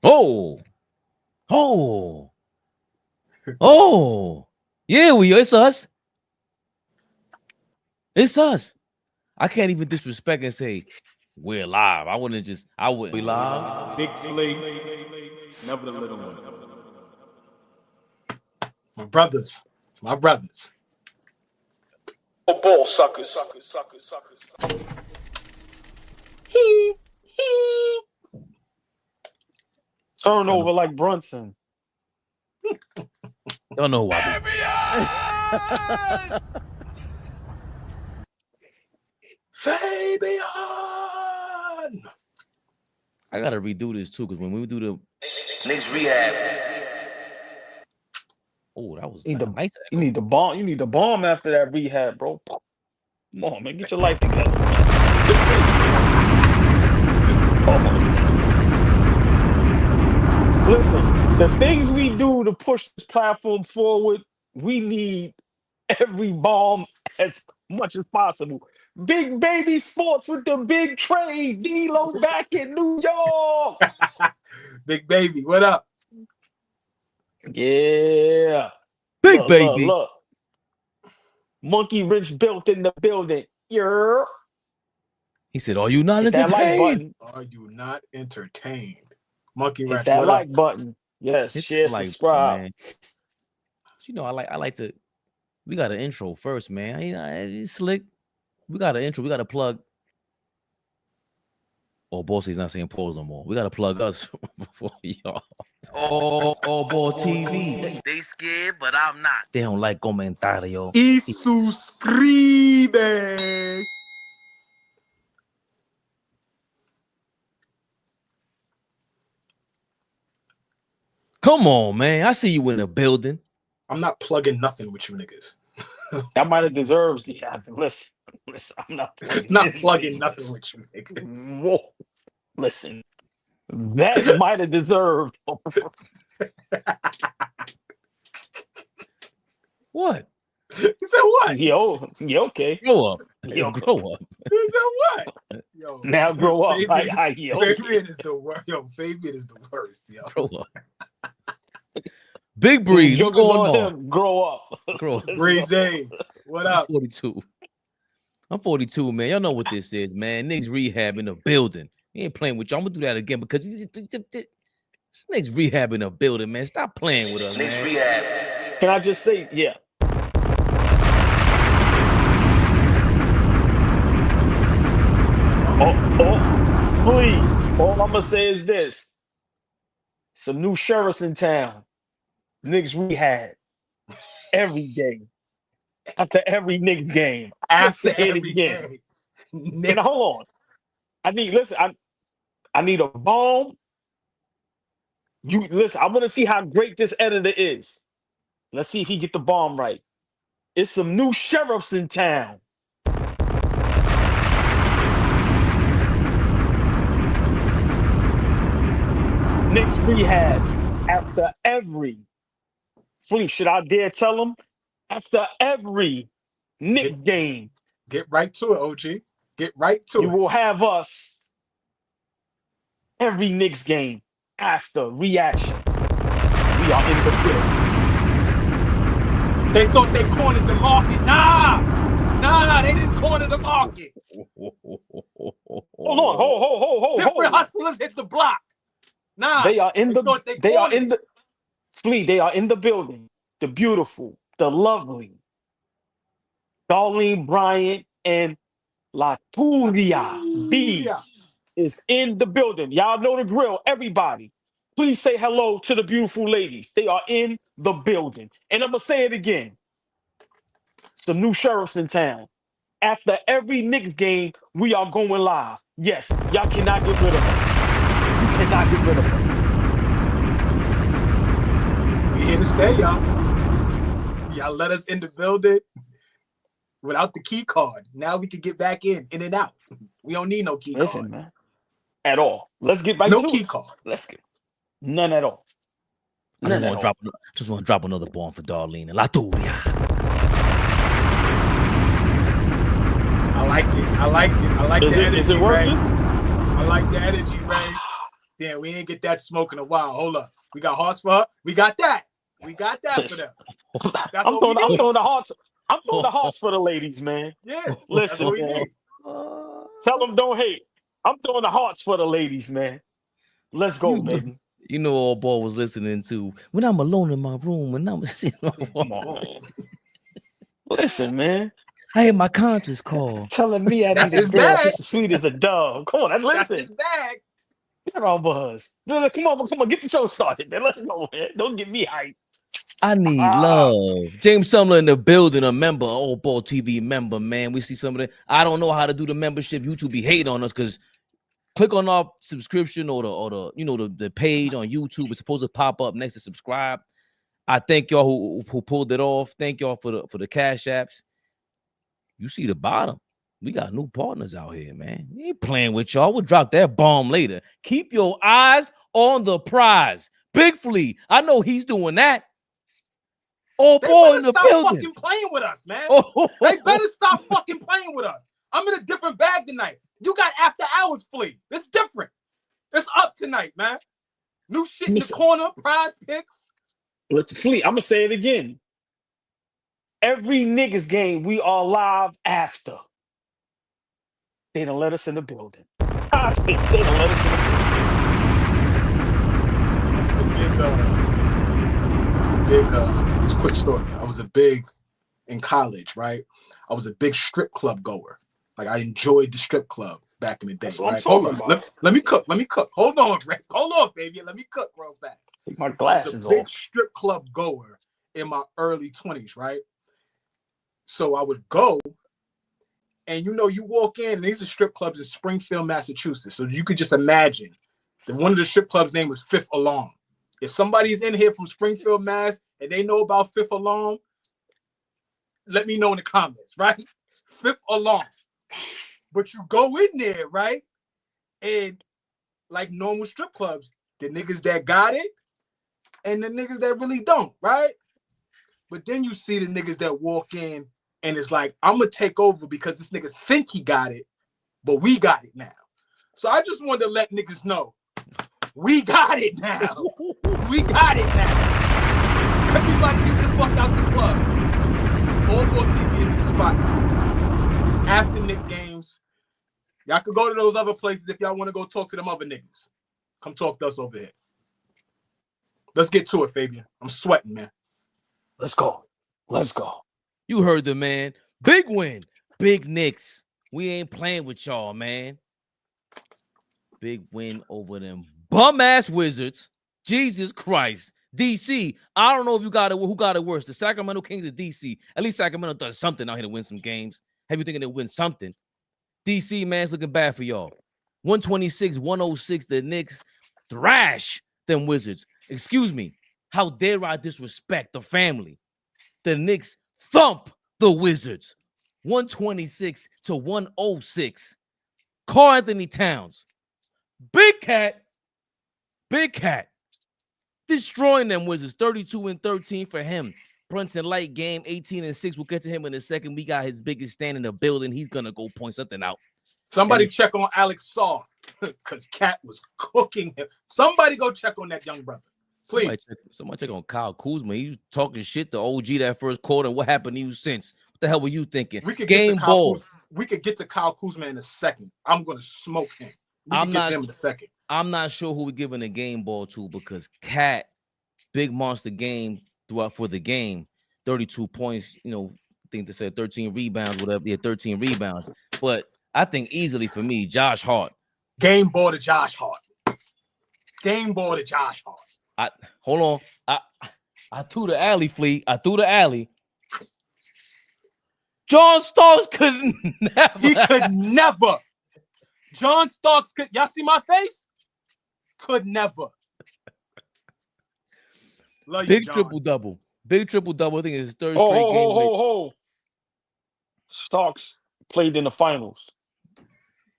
Oh, oh, oh. Yeah, it's us. It's us. I can't even disrespect and say we're live. I wouldn't. We live. Big Flea, never the little one. My brothers. Ball suckers. Turnover like Brunson. Don't know why. Fabian. I gotta redo this too, because when we do the Knicks Rehab. oh, that was You need, nice. you need the bomb. You need the bomb after that rehab, bro. Come on, man. Get your life together. Listen, the things we do to push this platform forward, we need every bomb as much as possible. Big baby sports with the big trade. D-Lo back in New York. Big baby, what up? Yeah. Big baby. Look. Monkey Wrench built in the building. Yeah. He said, "Are you not Hit that like entertained? button. Are you not entertained? Monkey Hit Wrench, that what like up? button. Yes, Hit share, the like subscribe. button, man. You know, I like to. We got an intro first, man. It's slick. We got an intro. We got to plug. Oh, Bossie's not saying pause no more. We got to plug us before y'all. AllBall TV. They scared, but I'm not. They don't like comentario. Y suscribe. Come on, man. I see you in the building. I'm not plugging nothing with you niggas. That might have deserves the listen. I'm not plugging nothing with you niggas. Whoa. Listen, that might have deserved. What? You said what? Yo, you okay? Grow up. Yo, Grow up. You said what? Yo, now grow up. Fabian is the worst. Yo, Fabian is the worst, yo. Grow up. Big Breeze, what's going on? Him. Grow up. Grow up. Breezy, what up? I'm 42. I'm 42, man. Y'all know what this is, man. Knicks Rehab in the building. He ain't playing with y'all. I'm gonna do that again because Knicks Rehab in the building, man. Stop playing with us, Knicks man. Rehab. Can I just say, yeah. Please. All I'm gonna say is this: some new sheriffs in town. Knicks Rehab every day. After every Knicks game. After Say it every again. game. And hold on. I need a bomb. You listen, I want to see how great this editor is. Let's see if he get the bomb right. It's some new sheriffs in town. Knicks Rehab after every should I dare tell them? After every Knicks game. Get right to it, OG. Get right to it. You will have us every Knicks game after reactions. We are in the building. They thought they cornered the market. Nah, they didn't corner the market. Hold on, Different hustlers hit the block. Nah, they are in the building. The beautiful, the lovely Darlene Bryant and Laturia B is in the building. Y'all know the drill. Everybody, please say hello to the beautiful ladies. They are in the building. And I'm going to say it again. Some new sheriffs in town. After every Knicks game, we are going live. Yes, y'all cannot get rid of us. You cannot get rid of us. We here to stay, y'all. Y'all let us in the building without the key card. Now we can get back in and out. We don't need no key card. Man. At all. Let's get right to it. No key card. Let's get none at all. I just want to drop another bomb for Darlene and Laturia. I like it. I like the energy, Is it working? Ray. I like the energy, Ray. Damn, we ain't get that smoke in a while. Hold up. We got hearts for her. We got that. We got that for them. That's I'm what we need. throwing the hearts. I'm throwing the hearts for the ladies, man. Yeah, that's Listen, what we man. need. Tell them don't hate. I'm throwing the hearts for the ladies, man. Let's go, baby. You know, AllBall was listening to when I'm alone in my room and I'm sitting on the Come wall. on, man. Listen, man. I had my conscience call. Telling me I That's need a his girl bag. just as sweet as a dove. Come on, That's his listen. bag. Get on buzz. Come on, get the show started, man. Let's go, man. Don't get me hyped. I need love. James Sumler in the building, a member, AllBall TV member, man. We see some of that. I don't know how to do the membership. YouTube be hating on us because click on our subscription or the page on YouTube. It's supposed to pop up next to subscribe. I thank y'all who pulled it off. Thank y'all for the cash apps. You see the bottom. We got new partners out here, man. We ain't playing with y'all. We'll drop that bomb later. Keep your eyes on the prize. Big Flea, I know he's doing that. AllBall in the stop building. Fucking playing with us, man. Oh. They better stop fucking playing with us. I'm in a different bag tonight. You got after hours, Flea. It's different. It's up tonight, man. New shit in the corner, prize picks. Let's Fleet. I'm gonna say it again. Every niggas game, we are live after. They don't let us in the building. Prize picks, they don't let us in the building. It's a quick story. I was in college, right? I was a big strip club goer. Like I enjoyed the strip club back in the day. That's what right? I'm talking about. Let me cook. Hold on, Rick. Hold on, baby. Let me cook real fast. Take my glasses I was a big off. strip club goer in my early 20s, right? So I would go, and you walk in, and these are strip clubs in Springfield, Massachusetts. So you could just imagine that one of the strip clubs' name was Fifth Alarm. If somebody's in here from Springfield, Mass, and they know about Fifth Alarm, let me know in the comments, right? Fifth Alarm. But you go in there, right? And like normal strip clubs, the niggas that got it and the niggas that really don't, right? But then you see the niggas that walk in and it's like, I'm gonna take over because this nigga think he got it, but we got it now. So I just wanted to let niggas know, we got it now. We got it now. Everybody get the fuck out the club. AllBall TV is the spot. After Knicks games, y'all could go to those other places if y'all want to go talk to them other niggas. Come talk to us over here. Let's get to it, Fabian. I'm sweating, man. Let's go. Let's go. You heard the man. Big win. Big Knicks. We ain't playing with y'all, man. Big win over them bum-ass Wizards. Jesus Christ. DC. I don't know if who got it worse. The Sacramento Kings or DC. At least Sacramento does something out here to win some games. Have you thinking they'll win something? DC, man, it's looking bad for y'all. 126-106. The Knicks thrash them Wizards. Excuse me. How dare I disrespect the family? The Knicks thump the Wizards. 126-106. Karl Anthony Towns. Big Cat. Destroying them Wizards. 32-13 for him. Brunson light game, 18-6. We'll get to him in a second. We got his biggest stand in the building. He's gonna go point something out. Somebody check on Alex Saw, because Cat was cooking him. Somebody go check on that young brother. Please. Somebody check on Kyle Kuzma. He was talking shit to OG that first quarter. And what happened to you since? What the hell were you thinking? We could Game ball. We could get to Kyle Kuzma in a second. I'm gonna smoke him. I'm get to him in a second. I'm not sure who we're giving the game ball to because Cat, big monster game throughout for the game. 32 points, I think they said 13 rebounds, whatever. Yeah, 13 rebounds. But I think easily for me, Josh Hart. Game ball to Josh Hart. Game ball to Josh Hart. Hold on. I threw the alley, Fleet. I threw the alley. John Starks could never. He could never. John Starks could. Y'all see my face? Could never. Love Big you, triple-double. Big triple-double. I think it's his third straight game. Starks played in the finals.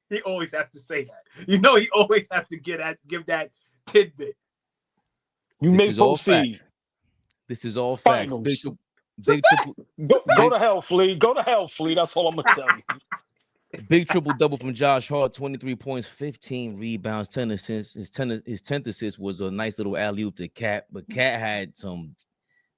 He always has to say that. He always has to give that tidbit. You may proceed. This is all facts. Big triple. Go to hell, Flea. Go to hell, Flea. That's all I'm gonna tell you. Big triple double from Josh Hart, 23 points, 15 rebounds, 10 assists. His 10th assist was a nice little alley oop to Cat, but Cat had some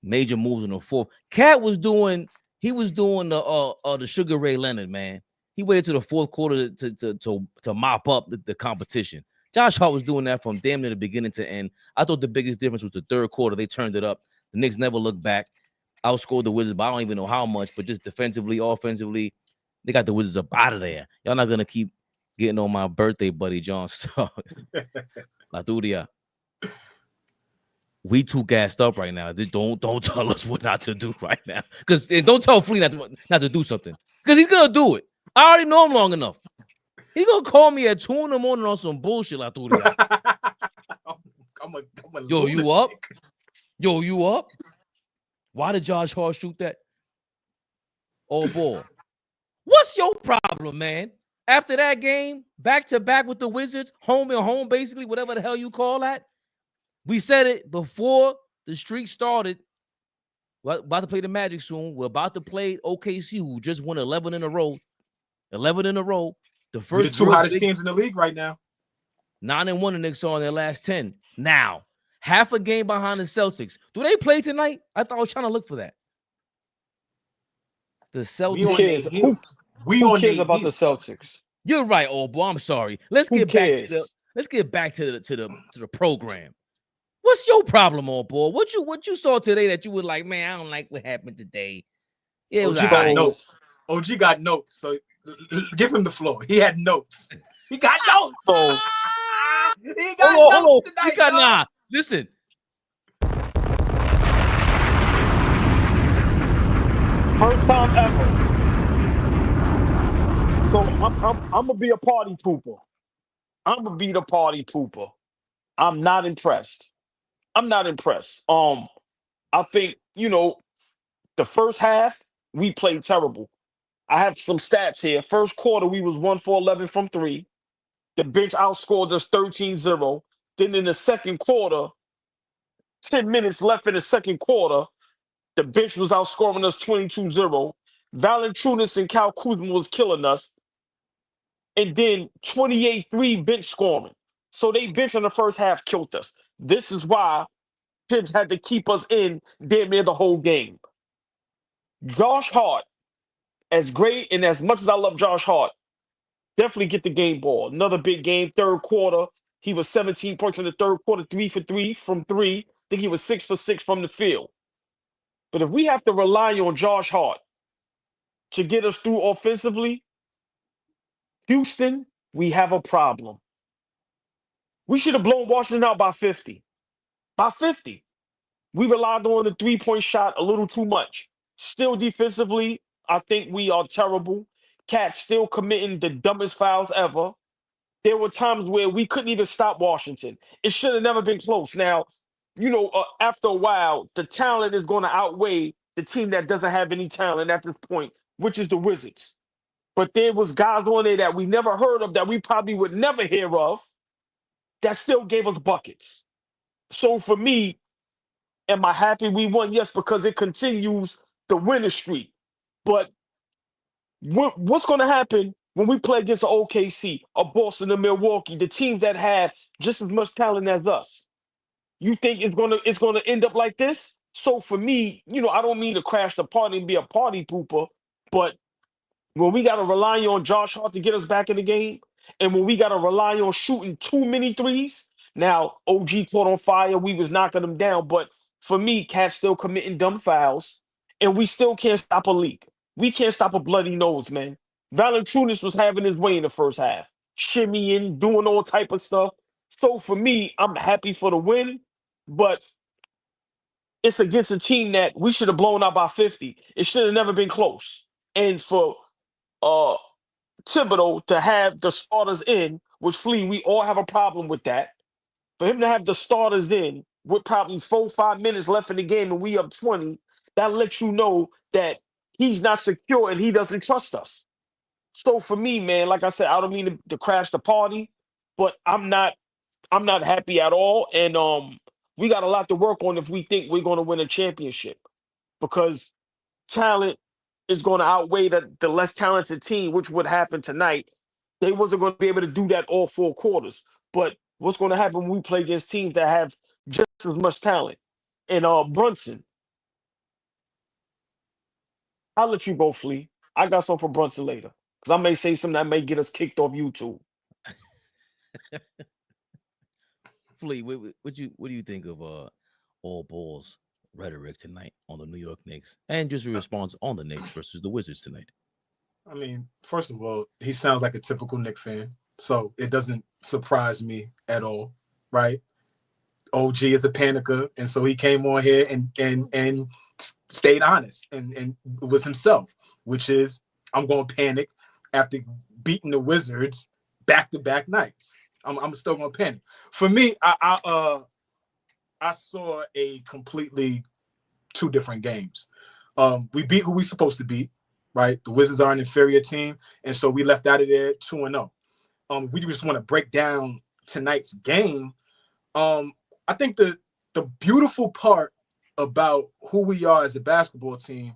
major moves in the fourth. Cat was doing the Sugar Ray Leonard, man. He waited to the fourth quarter to mop up the competition. Josh Hart was doing that from damn near the beginning to end. I thought the biggest difference was the third quarter. They turned it up. The Knicks never looked back. Outscored the Wizards, but I don't even know how much. But just defensively, offensively, they got the Wizards up out of there. Y'all not gonna keep getting on my birthday, buddy John Starks. La Duria. We too gassed up right now. Don't tell us what not to do right now. Because don't tell Flea not to do something. Because he's gonna do it. I already know him long enough. He's gonna call me at 2 in the morning on some bullshit, La Duria. I'm a Yo, you up? Yo, you up? Why did Josh Hart shoot that? Oh boy. What's your problem, man? After that game, back to back with the Wizards, home and home, basically, whatever the hell you call that. We said it before the streak started. We're about to play the Magic soon. We're about to play OKC, who just won 11 in a row. 11 in a row. The first the two hottest teams in the league right now. 9-1 the Knicks are on their last 10. Now, half a game behind the Celtics. Do they play tonight? I thought I was trying to look for that. The Celtics. Who cares about the Celtics? You're right, old boy. I'm sorry. Let's get back to the program. What's your problem, old boy? What you saw today that you were like, man, I don't like what happened today. Yeah, OG got notes. OG got notes. So give him the floor. He had notes. He got notes. So he got notes tonight. He got, nah, listen. First time ever. So I'm gonna be a party pooper. I'm gonna be the party pooper. I'm not impressed. I think, the first half we played terrible. I have some stats here. First quarter, we was 1 for 11 from 3. The bench outscored us 13-0. Then in the second quarter, 10 minutes left in the second quarter, the bench was outscoring us 22-0. Valanciunas and Kyle Kuzma was killing us. And then 28-3 bench scoring. So they bench in the first half killed us. This is why Tibbs had to keep us in damn near the whole game. Josh Hart, as great and as much as I love Josh Hart, definitely get the game ball. Another big game, third quarter. He was 17 points in the third quarter, 3 for 3 from 3. I think he was 6 for 6 from the field. But if we have to rely on Josh Hart to get us through offensively, Houston, we have a problem. We should have blown Washington out by 50. By 50. We relied on the three-point shot a little too much. Still defensively, I think we are terrible. Cat still committing the dumbest fouls ever. There were times where we couldn't even stop Washington. It should have never been close. Now, after a while, the talent is going to outweigh the team that doesn't have any talent at this point, which is the Wizards. But there was guys on there that we never heard of, that we probably would never hear of, that still gave us buckets. So for me, am I happy we won? Yes, because it continues the winning streak. But what's going to happen when we play against an OKC, a Boston, a Milwaukee, the teams that have just as much talent as us? You think it's gonna end up like this? So for me, I don't mean to crash the party and be a party pooper, but when we got to rely on Josh Hart to get us back in the game, and when we got to rely on shooting too many threes, now OG caught on fire, we was knocking them down, but for me, Cat's still committing dumb fouls, and we still can't stop a leak. We can't stop a bloody nose, man. Valanciunas was having his way in the first half, shimmying, doing all type of stuff. So for me, I'm happy for the win, but it's against a team that we should have blown out by 50. It should have never been close. And for Thibodeau to have the starters in, which Flea, we all have a problem with that. For him to have the starters in with probably 4-5 minutes left in the game and we up 20, that lets you know that he's not secure and he doesn't trust us. So for me, man, like I said, I don't mean to crash the party, but I'm not happy at all. And we got a lot to work on if we think we're going to win a championship, because talent is going to outweigh the less talented team, which would happen tonight. They wasn't going to be able to do that all 4 quarters. But what's going to happen when we play against teams that have just as much talent? And Brunson, I'll let you go, Flea. I got something for Brunson later. Because I may say something that may get us kicked off YouTube. Flea, what do you think of all balls rhetoric tonight on the New York Knicks, and just a response on the Knicks versus the Wizards tonight? I mean, first of all, he sounds like a typical Knicks fan, so it doesn't surprise me at all, right? OG is a panicker, and so he came on here and stayed honest and was himself, which is, I'm going to panic after beating the Wizards back-to-back nights. I'm still going to panic. For me, I saw a completely 2 different games. We beat who we supposed to beat, right? The Wizards are an inferior team, and so we left out of there 2-0. We just want to break down tonight's game. I think the beautiful part about who we are as a basketball team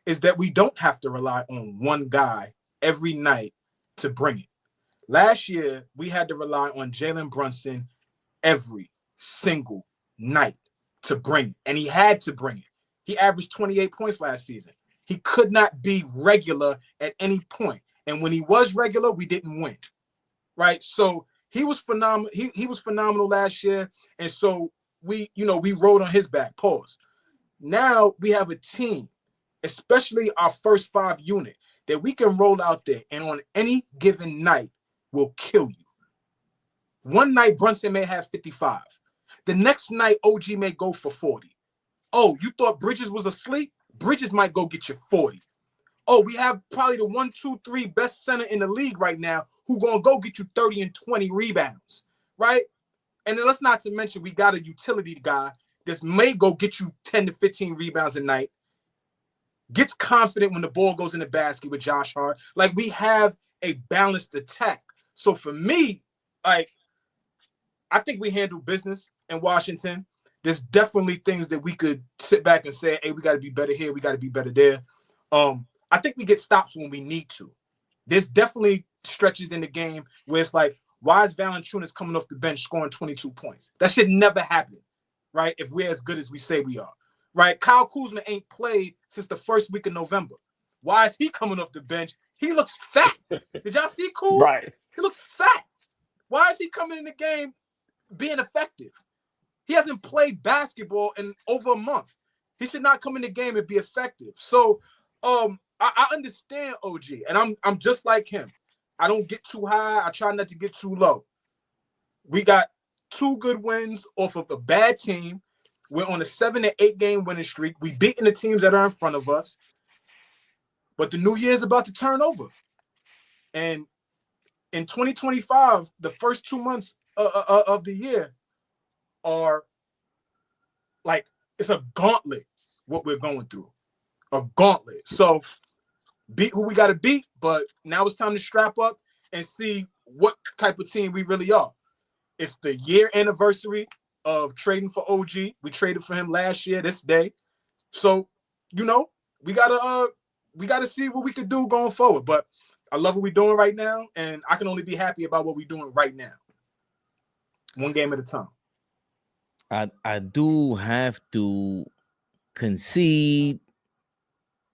is that we don't have to rely on one guy every night to bring it. Last year, we had to rely on Jalen Brunson every single night to bring it, and he had to bring it. He averaged 28 points last season. He could not be regular at any point, and when he was regular, we didn't win, right? So he was phenomenal. He was phenomenal last year, and so we rode on his back. Pause. Now we have a team, especially our first 5 unit, that we can roll out there, and on any given night will kill you. One night Brunson may have 55. The next night OG may go for 40. Oh, you thought Bridges was asleep? Bridges might go get you 40. Oh, we have probably the 1, 2, 3 best center in the league right now who gonna go get you 30 and 20 rebounds, right? And then let's not to mention we got a utility guy that may go get you 10 to 15 rebounds a night, gets confident when the ball goes in the basket with Josh Hart. Like, we have a balanced attack. So for me, like, I think we handle business in Washington. There's definitely things that we could sit back and say, hey, we got to be better here. We got to be better there. I think we get stops when we need to. There's definitely stretches in the game where it's like, why is Valanciunas coming off the bench scoring 22 points? That should never happen, right? If we're as good as we say we are, right? Kyle Kuzma ain't played since the first week of November. Why is he coming off the bench? He looks fat. Did y'all see Kuz? Right. He looks fat. Why is he coming in the game being effective? He hasn't played basketball in over a month. He should not come in the game and be effective. So I understand OG, and I'm just like him. I don't get too high. I try not to get too low. We got 2 good wins off of a bad team. We're on a 7 to 8 game winning streak. We beating the teams that are in front of us. But the new year is about to turn over. And in 2025, the first 2 months of the year are like, it's a gauntlet, what we're going through. A gauntlet. So beat who we got to beat, but now it's time to strap up and see what type of team we really are. It's the year anniversary of trading for OG. We traded for him last year, this day. So, we gotta see what we could do going forward. But I love what we're doing right now, and I can only be happy about what we're doing right now. One game at a time. I do have to concede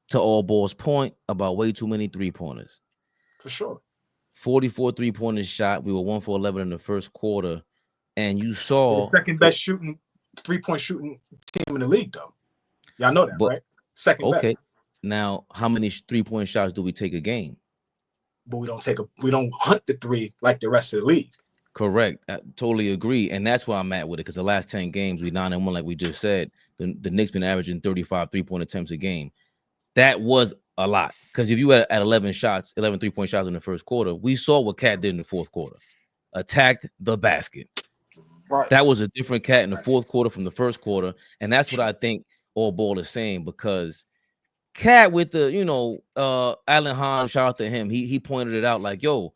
to all balls point about way too many 3-pointers. For sure. 44 3-pointers shot. We were 1 for 11 in the first quarter. And you saw the second best shooting 3-point shooting team in the league, though. Y'all know that, right? Second best. Okay. Now, how many 3-point shots do we take a game? But we don't hunt the 3 like the rest of the league. Correct. I totally agree. And that's where I'm at with it, because the last 10 games, we 9-1, like we just said. The Knicks been averaging 35 3-point attempts a game. That was a lot, because if you had at 11 3-point shots in the first quarter, we saw what Cat did in the fourth quarter. Attacked the basket. Right. That was a different Cat in the fourth quarter from the first quarter. And that's what I think all ball is saying, because Cat with the, Alan Hahn, shout out to him. He pointed it out like, yo,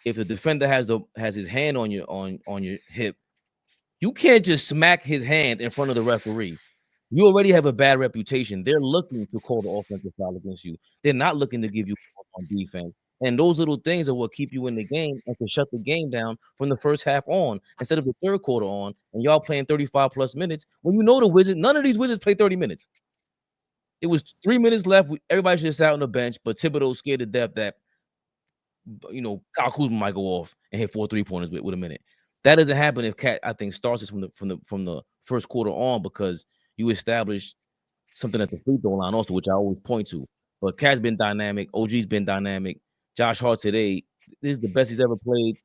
if the defender has his hand on your hip, you can't just smack his hand in front of the referee. You already have a bad reputation. They're looking to call the offensive foul against you. They're not looking to give you on defense. And those little things are what keep you in the game and can shut the game down from the first half on instead of the third quarter on. And y'all playing 35 plus minutes when you know the Wizards. None of these Wizards play 30 minutes. It was 3 minutes left. Everybody should have sat on the bench, but Thibodeau scared to death that Kyle Kuzma might go off and hit 4 3-pointers with a minute. That doesn't happen if Cat, I think, starts this from the first quarter on, because you establish something at the free throw line also, which I always point to. But Cat's been dynamic. OG's been dynamic. Josh Hart today, this is the best he's ever played.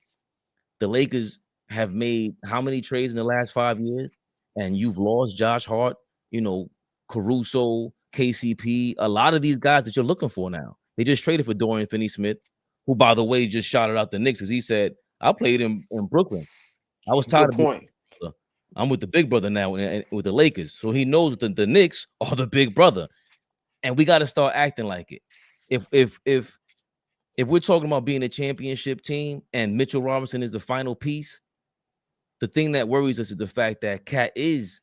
The Lakers have made how many trades in the last 5 years? And you've lost Josh Hart, Caruso, KCP, a lot of these guys that you're looking for now. They just traded for Dorian Finney-Smith, who, by the way, just shouted out the Knicks because he said, I played in Brooklyn. I was tired of I'm with the big brother now with the Lakers. So he knows that the Knicks are the big brother. And we got to start acting like it. If we're talking about being a championship team and Mitchell Robinson is the final piece, the thing that worries us is the fact that Cat is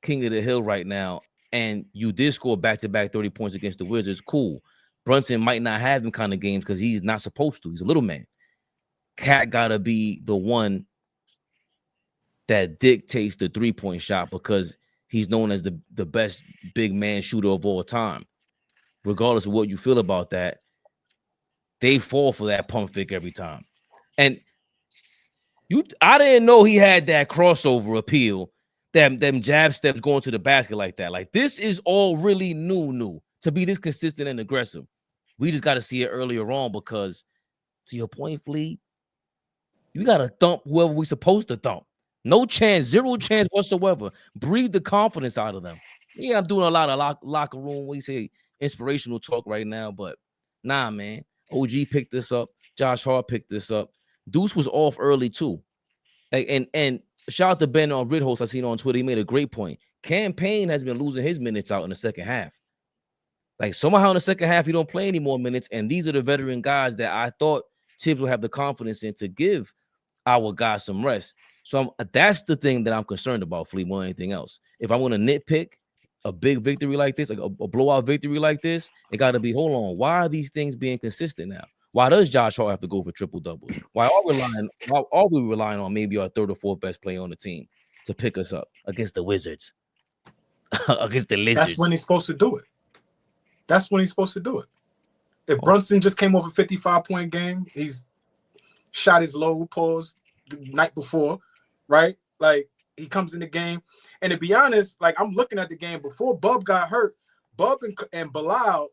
king of the hill right now. And you did score back-to-back 30 points against the Wizards. Cool. Brunson might not have them kind of games because he's not supposed to. He's a little man. Cat got to be the one that dictates the three-point shot because he's known as the best big man shooter of all time. Regardless of what you feel about that, they fall for that pump fake every time. And I didn't know he had that crossover appeal, them jab steps going to the basket like that. Like, this is all really new to be this consistent and aggressive. We just got to see it earlier on because, to your point, Flea, you got to thump whoever we're supposed to thump. No chance, zero chance whatsoever. Breathe the confidence out of them. Yeah, I'm doing a lot of locker room, what do you say, inspirational talk right now, but nah, man. OG picked this up. Josh Hart picked this up. Deuce was off early too. And shout out to Ben on Ridhost. I seen on Twitter. He made a great point. Campaign has been losing his minutes out in the second half. Like, somehow in the second half, he don't play any more minutes. And these are the veteran guys that I thought Tibbs would have the confidence in to give our guys some rest. So that's the thing that I'm concerned about, Flea, more than anything else. If I want to nitpick a big victory like this, like a blowout victory like this, it got to be, hold on, why are these things being consistent now? Why does Josh Hart have to go for triple doubles? Why are we relying on maybe our third or fourth best player on the team to pick us up against the Wizards? Against the Lizards. That's when he's supposed to do it. That's when he's supposed to do it. If Brunson just came off a 55-point game, he's shot his low pause the night before, right? Like, he comes in the game. And to be honest, like, I'm looking at the game before Bub got hurt. Bub and Bilal,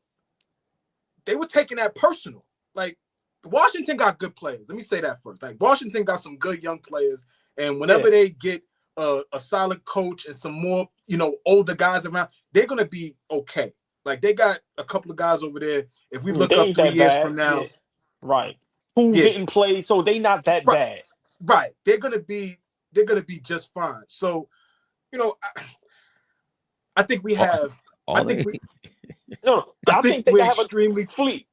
they were taking that personal. Like, Washington got good players. Let me say that first. Like, Washington got some good young players. And whenever they get a solid coach and some more, older guys around, they're going to be okay. Like, they got a couple of guys over there. If we look up 3 years from now. Right. Who didn't play, so they not that bad. Right. They're gonna be just fine. So, I think we have I think they can have extremely Fleet.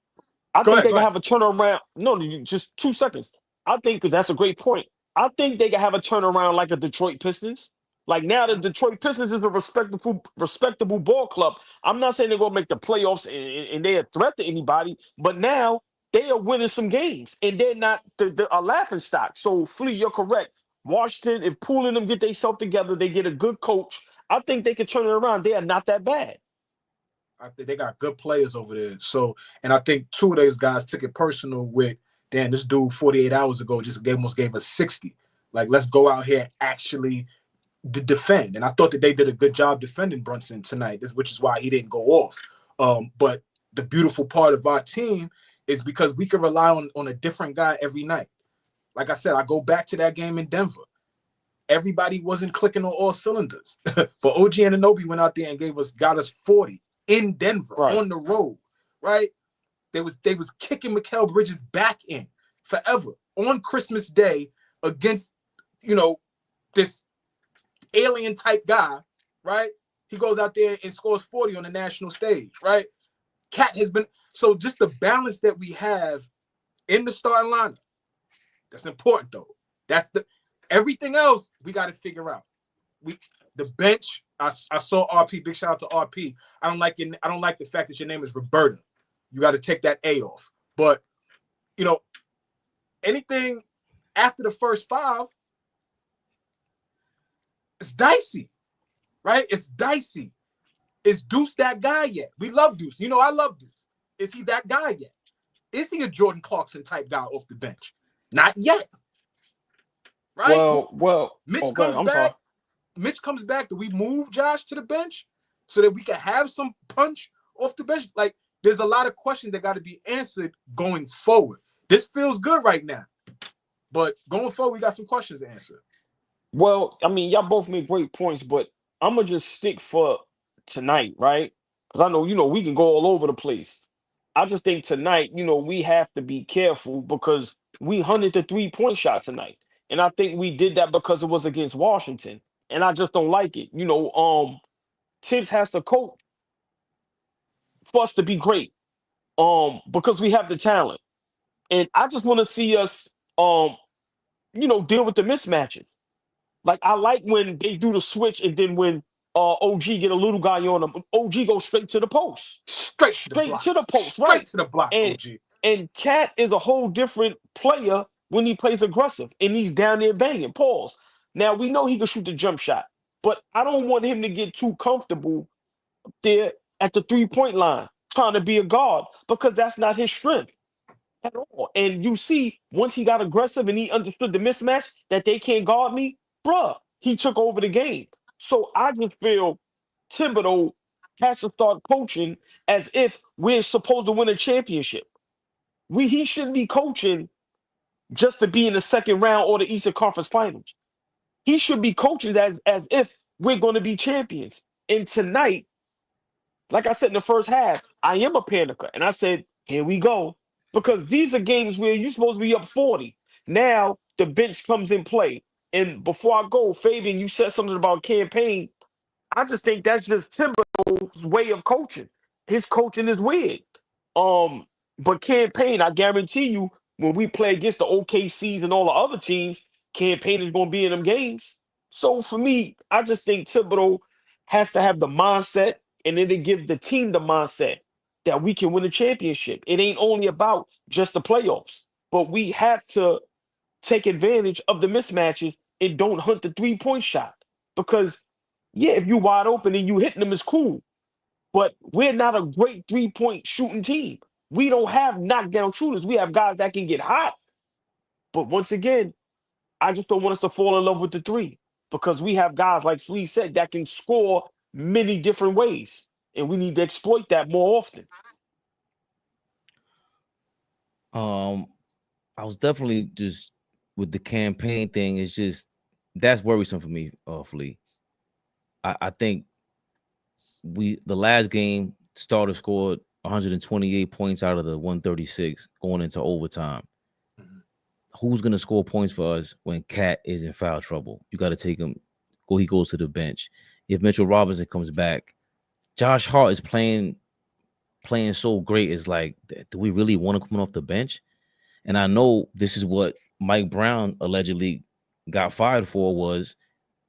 I think they can have a turnaround. No, just 2 seconds. I think that's a great point. I think they can have a turnaround like a Detroit Pistons. Like, now the Detroit Pistons is a respectable ball club. I'm not saying they're going to make the playoffs and they're a threat to anybody, but now they are winning some games and they're not a laughing stock. So, Flea, you're correct. Washington, if Poole and them get themselves together, they get a good coach, I think they can turn it around. They are not that bad. I think they got good players over there. So, and I think 2 of those guys took it personal with, damn, this dude 48 hours ago just almost gave us 60. Like, let's go out here and actually defend. And I thought that they did a good job defending Brunson tonight, which is why he didn't go off. But the beautiful part of our team is because we can rely on a different guy every night. Like I said, I go back to that game in Denver. Everybody wasn't clicking on all cylinders. But OG Anunoby went out there and got us 40 in Denver on the road, right? They was kicking Mikal Bridges back in forever on Christmas Day against, this alien type guy, right? He goes out there and scores 40 on the national stage, right? Cat has been, so just the balance that we have in the starting lineup, that's important though. Everything else we got to figure out. The bench, I saw RP. Big shout out to RP. I don't like the fact that your name is Roberta. You got to take that A off. But you know, anything after the first 5, it's dicey, right? It's dicey. Is Deuce that guy yet? We love Deuce. You know, I love Deuce. Is he that guy yet? Is he a Jordan Clarkson type guy off the bench? Not yet. Right? Well. Mitch comes back. Sorry. Mitch comes back. Do we move Josh to the bench so that we can have some punch off the bench? Like, there's a lot of questions that got to be answered going forward. This feels good right now, but going forward, we got some questions to answer. Well, I mean, y'all both make great points, but I'm gonna just stick for tonight, right? Because I know, we can go all over the place. I just think tonight, we have to be careful because we hunted the 3-point shot tonight. And I think we did that because it was against Washington. And I just don't like it. Tibbs has to coach for us to be great. Because we have the talent. And I just want to see us deal with the mismatches. Like, I like when they do the switch and then when OG get a little guy on him, OG goes straight to the post. Straight to the post, right? Straight to the block, OG. And Cat is a whole different player when he plays aggressive and he's down there banging. Pause. Now, we know he can shoot the jump shot, but I don't want him to get too comfortable up there at the 3-point line trying to be a guard because that's not his strength at all. And you see, once he got aggressive and he understood the mismatch that they can't guard me, bruh, he took over the game. So I just feel Thibodeau has to start coaching as if we're supposed to win a championship. He shouldn't be coaching just to be in the second round or the Eastern Conference Finals. He should be coaching as if we're going to be champions. And tonight, like I said in the first half, I am a panicker. And I said, here we go. Because these are games where you're supposed to be up 40. Now the bench comes in play. And before I go, Fabian, you said something about campaign. I just think that's just Thibodeau's way of coaching. His coaching is weird. But campaign, I guarantee you, when we play against the OKCs and all the other teams, campaign is going to be in them games. So for me, I just think Thibodeau has to have the mindset, and then they give the team the mindset that we can win a championship. It ain't only about just the playoffs, but we have to take advantage of the mismatches and don't hunt the 3-point shot. Because, yeah, if you're wide open and you hitting them, it's cool. But we're not a great 3-point shooting team. We don't have knockdown shooters. We have guys that can get hot. But once again, I just don't want us to fall in love with the 3 because we have guys, like Flea said, that can score many different ways. And we need to exploit that more often. I was definitely just with the campaign thing. It's just that's worrisome for me, Flea. I think the last game starter scored 128 points out of the 136 going into overtime. Who's gonna score points for us when Cat is in foul trouble? You got to take him. He goes to the bench. If Mitchell Robinson comes back, Josh Hart is playing so great. It's like, do we really want to come off the bench? And I know this is what Mike Brown allegedly got fired for. Was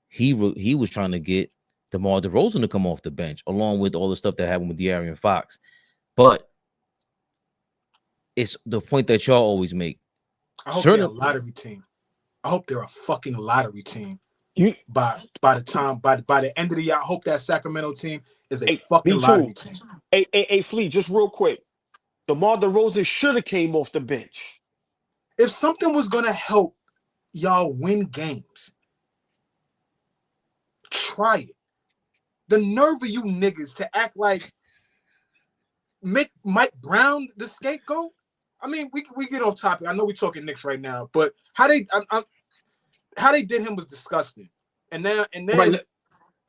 he was trying to get DeMar DeRozan to come off the bench, along with all the stuff that happened with De'Aaron Fox. But it's the point that y'all always make. I hope they're a lottery team. I hope they're a fucking lottery team. By the end of the year, I hope that Sacramento team is a fucking lottery team. Hey, Flea, just real quick. DeMar DeRozan should have came off the bench. If something was gonna help y'all win games, try it. The nerve of you niggas to act like make Mike Brown the scapegoat. I mean, we get off topic. I know we're talking Knicks right now, but how they did him was disgusting. And then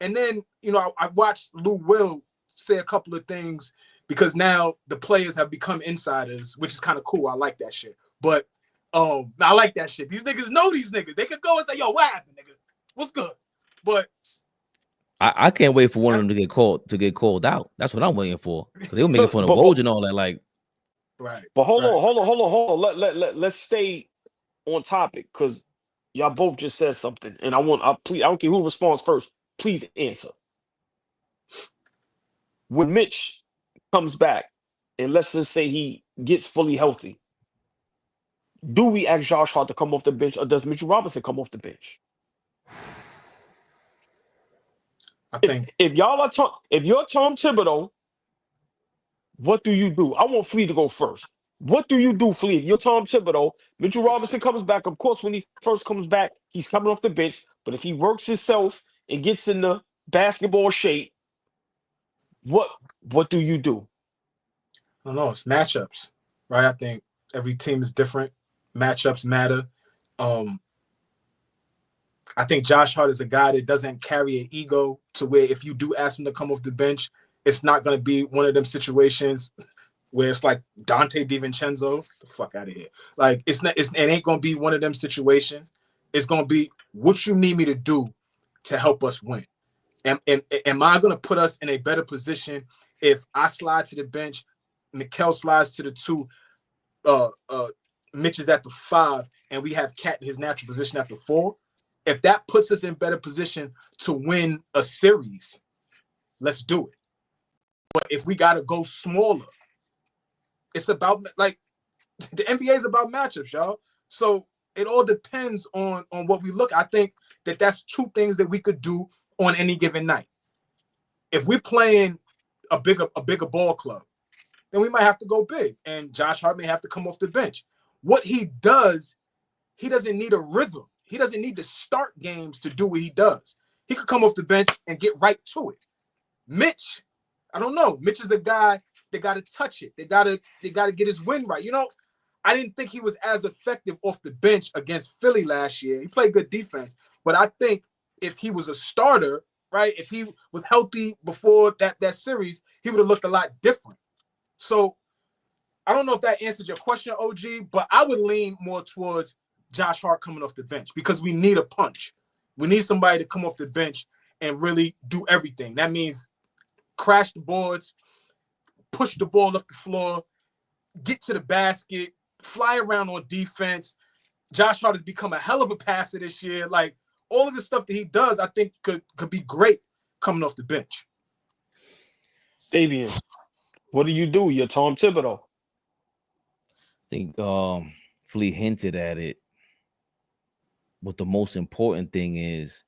I watched Lou Will say a couple of things because now the players have become insiders, which is kind of cool. I like that shit. But I like that shit. These niggas know these niggas. They could go and say, "Yo, what happened, nigga? What's good?" But I can't wait for one of them to get called out. That's what I'm waiting for. So they were making fun of Woj and all that, like. Right. But hold on. Let's stay on topic because y'all both just said something, and I don't care who responds first. Please answer. when Mitch comes back, and let's just say he gets fully healthy, do we ask Josh Hart to come off the bench, or does Mitchell Robinson come off the bench? I think If y'all are if you're Tom Thibodeau, what do you do? I want Flea to go first. What do you do, Flea? If you're Tom Thibodeau, Mitchell Robinson comes back. Of course, when he first comes back, he's coming off the bench. But if he works himself and gets in the basketball shape, what do you do? I don't know. It's matchups, right? I think every team is different. Matchups matter. I think Josh Hart is a guy that doesn't carry an ego to where if you do ask him to come off the bench, it's not going to be one of them situations where it's like Dante DiVincenzo. The fuck out of here. Like, it ain't going to be one of them situations. It's going to be what you need me to do to help us win. Am I going to put us in a better position if I slide to the bench, Mikal slides to the 2, Mitch is at the 5, and we have Cat in his natural position at the 4? If that puts us in better position to win a series, let's do it. But if we got to go smaller, it's about, like, the NBA is about matchups, y'all. So it all depends on what we look. I think that's two things that we could do on any given night. If we're playing a bigger ball club, then we might have to go big, and Josh Hart may have to come off the bench. What he does, he doesn't need a rhythm. He doesn't need to start games to do what he does. He could come off the bench and get right to it. Mitch, I don't know. Mitch is a guy that got to touch it. They got to get his win right. You know, I didn't think he was as effective off the bench against Philly last year. He played good defense, but I think if he was a starter, right, if he was healthy before that series, he would have looked a lot different. So I don't know if that answered your question, OG, but I would lean more towards Josh Hart coming off the bench because we need a punch. We need somebody to come off the bench and really do everything. That means crash the boards, push the ball up the floor, get to the basket, fly around on defense. Josh Hart has become a hell of a passer this year. Like, all of the stuff that he does, I think could be great coming off the bench. Fabian, what do you do? You're Tom Thibodeau. I think Flea hinted at it. But the most important thing is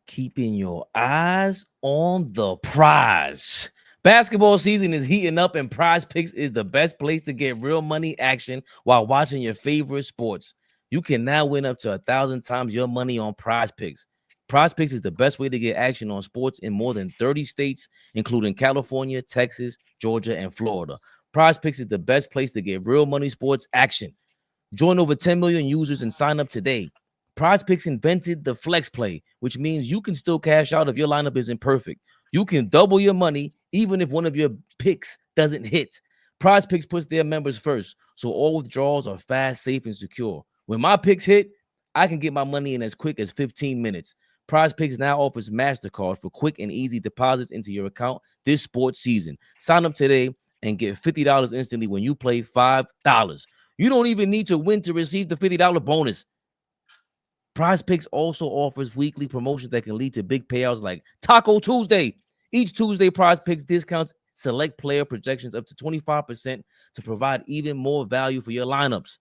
keeping your eyes on the prize. Basketball season is heating up, and Prize Picks is the best place to get real money action while watching your favorite sports. You can now win up to 1,000 times your money on Prize Picks. Prize Picks is the best way to get action on sports in more than 30 states, including California, Texas, Georgia, and Florida. Prize Picks is the best place to get real money sports action. Join over 10 million users and sign up today. Prize Picks invented the flex play, which means you can still cash out if your lineup isn't perfect. You can double your money even if one of your picks doesn't hit. Prize Picks puts their members first, so all withdrawals are fast, safe, and secure. When my picks hit, I can get my money in as quick as 15 minutes. Prize Picks now offers MasterCard for quick and easy deposits into your account this sports season. Sign up today and get $50 instantly when you play $5. You don't even need to win to receive the $50 bonus. Prize Picks also offers weekly promotions that can lead to big payouts like Taco Tuesday. Each Tuesday, Prize Picks discounts select player projections up to 25% to provide even more value for your lineups.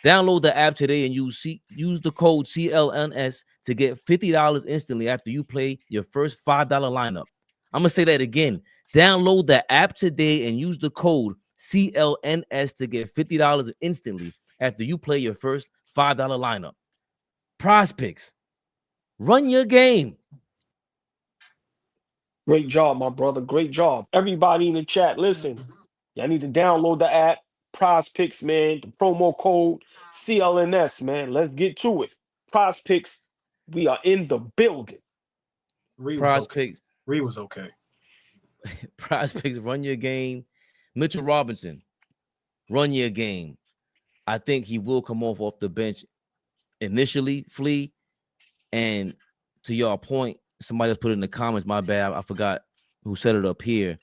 Download the app today and use the code CLNS to get $50 instantly after you play your first $5 lineup. I'm going to say that again. Download the app today and use the code CLNS to get $50 instantly after you play your first $5 lineup. Prize Picks. Run your game. Great job, my brother. Great job. Everybody in the chat, listen. Y'all need to download the app. Prize Picks, man. The promo code CLNS, man. Let's get to it. Prize Picks, we are in the building. Prize Picks. Reed was okay. Prize Picks, run your game. Mitchell Robinson, run your game. I think he will come off the bench initially, Flea. And to your point, somebody else put it in the comments, my bad, I forgot who set it up here.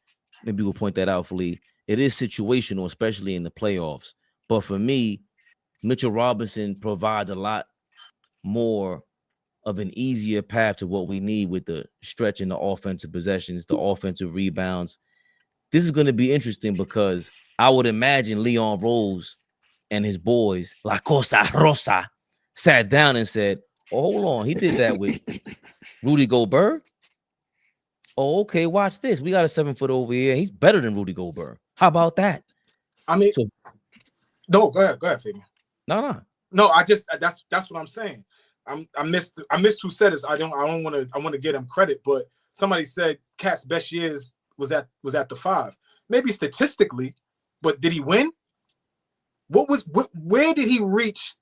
Maybe we'll point that out, Flea. It is situational, especially in the playoffs. But for me, Mitchell Robinson provides a lot more of an easier path to what we need with the stretch and the offensive possessions, the offensive rebounds. This is going to be interesting because I would imagine Leon Rose and his boys, La Cosa Rosa, sat down and said, oh, hold on, he did that with Rudy Gobert? Oh, okay, watch this. We got a 7-foot over here. He's better than Rudy Gobert. How about that? I mean, So, no, go ahead, Fabian. No. I just that's what I'm saying. I missed who said this. I want to get him credit, but somebody said Cat's best years was at the 5. Maybe statistically, but did he win? Where did he reach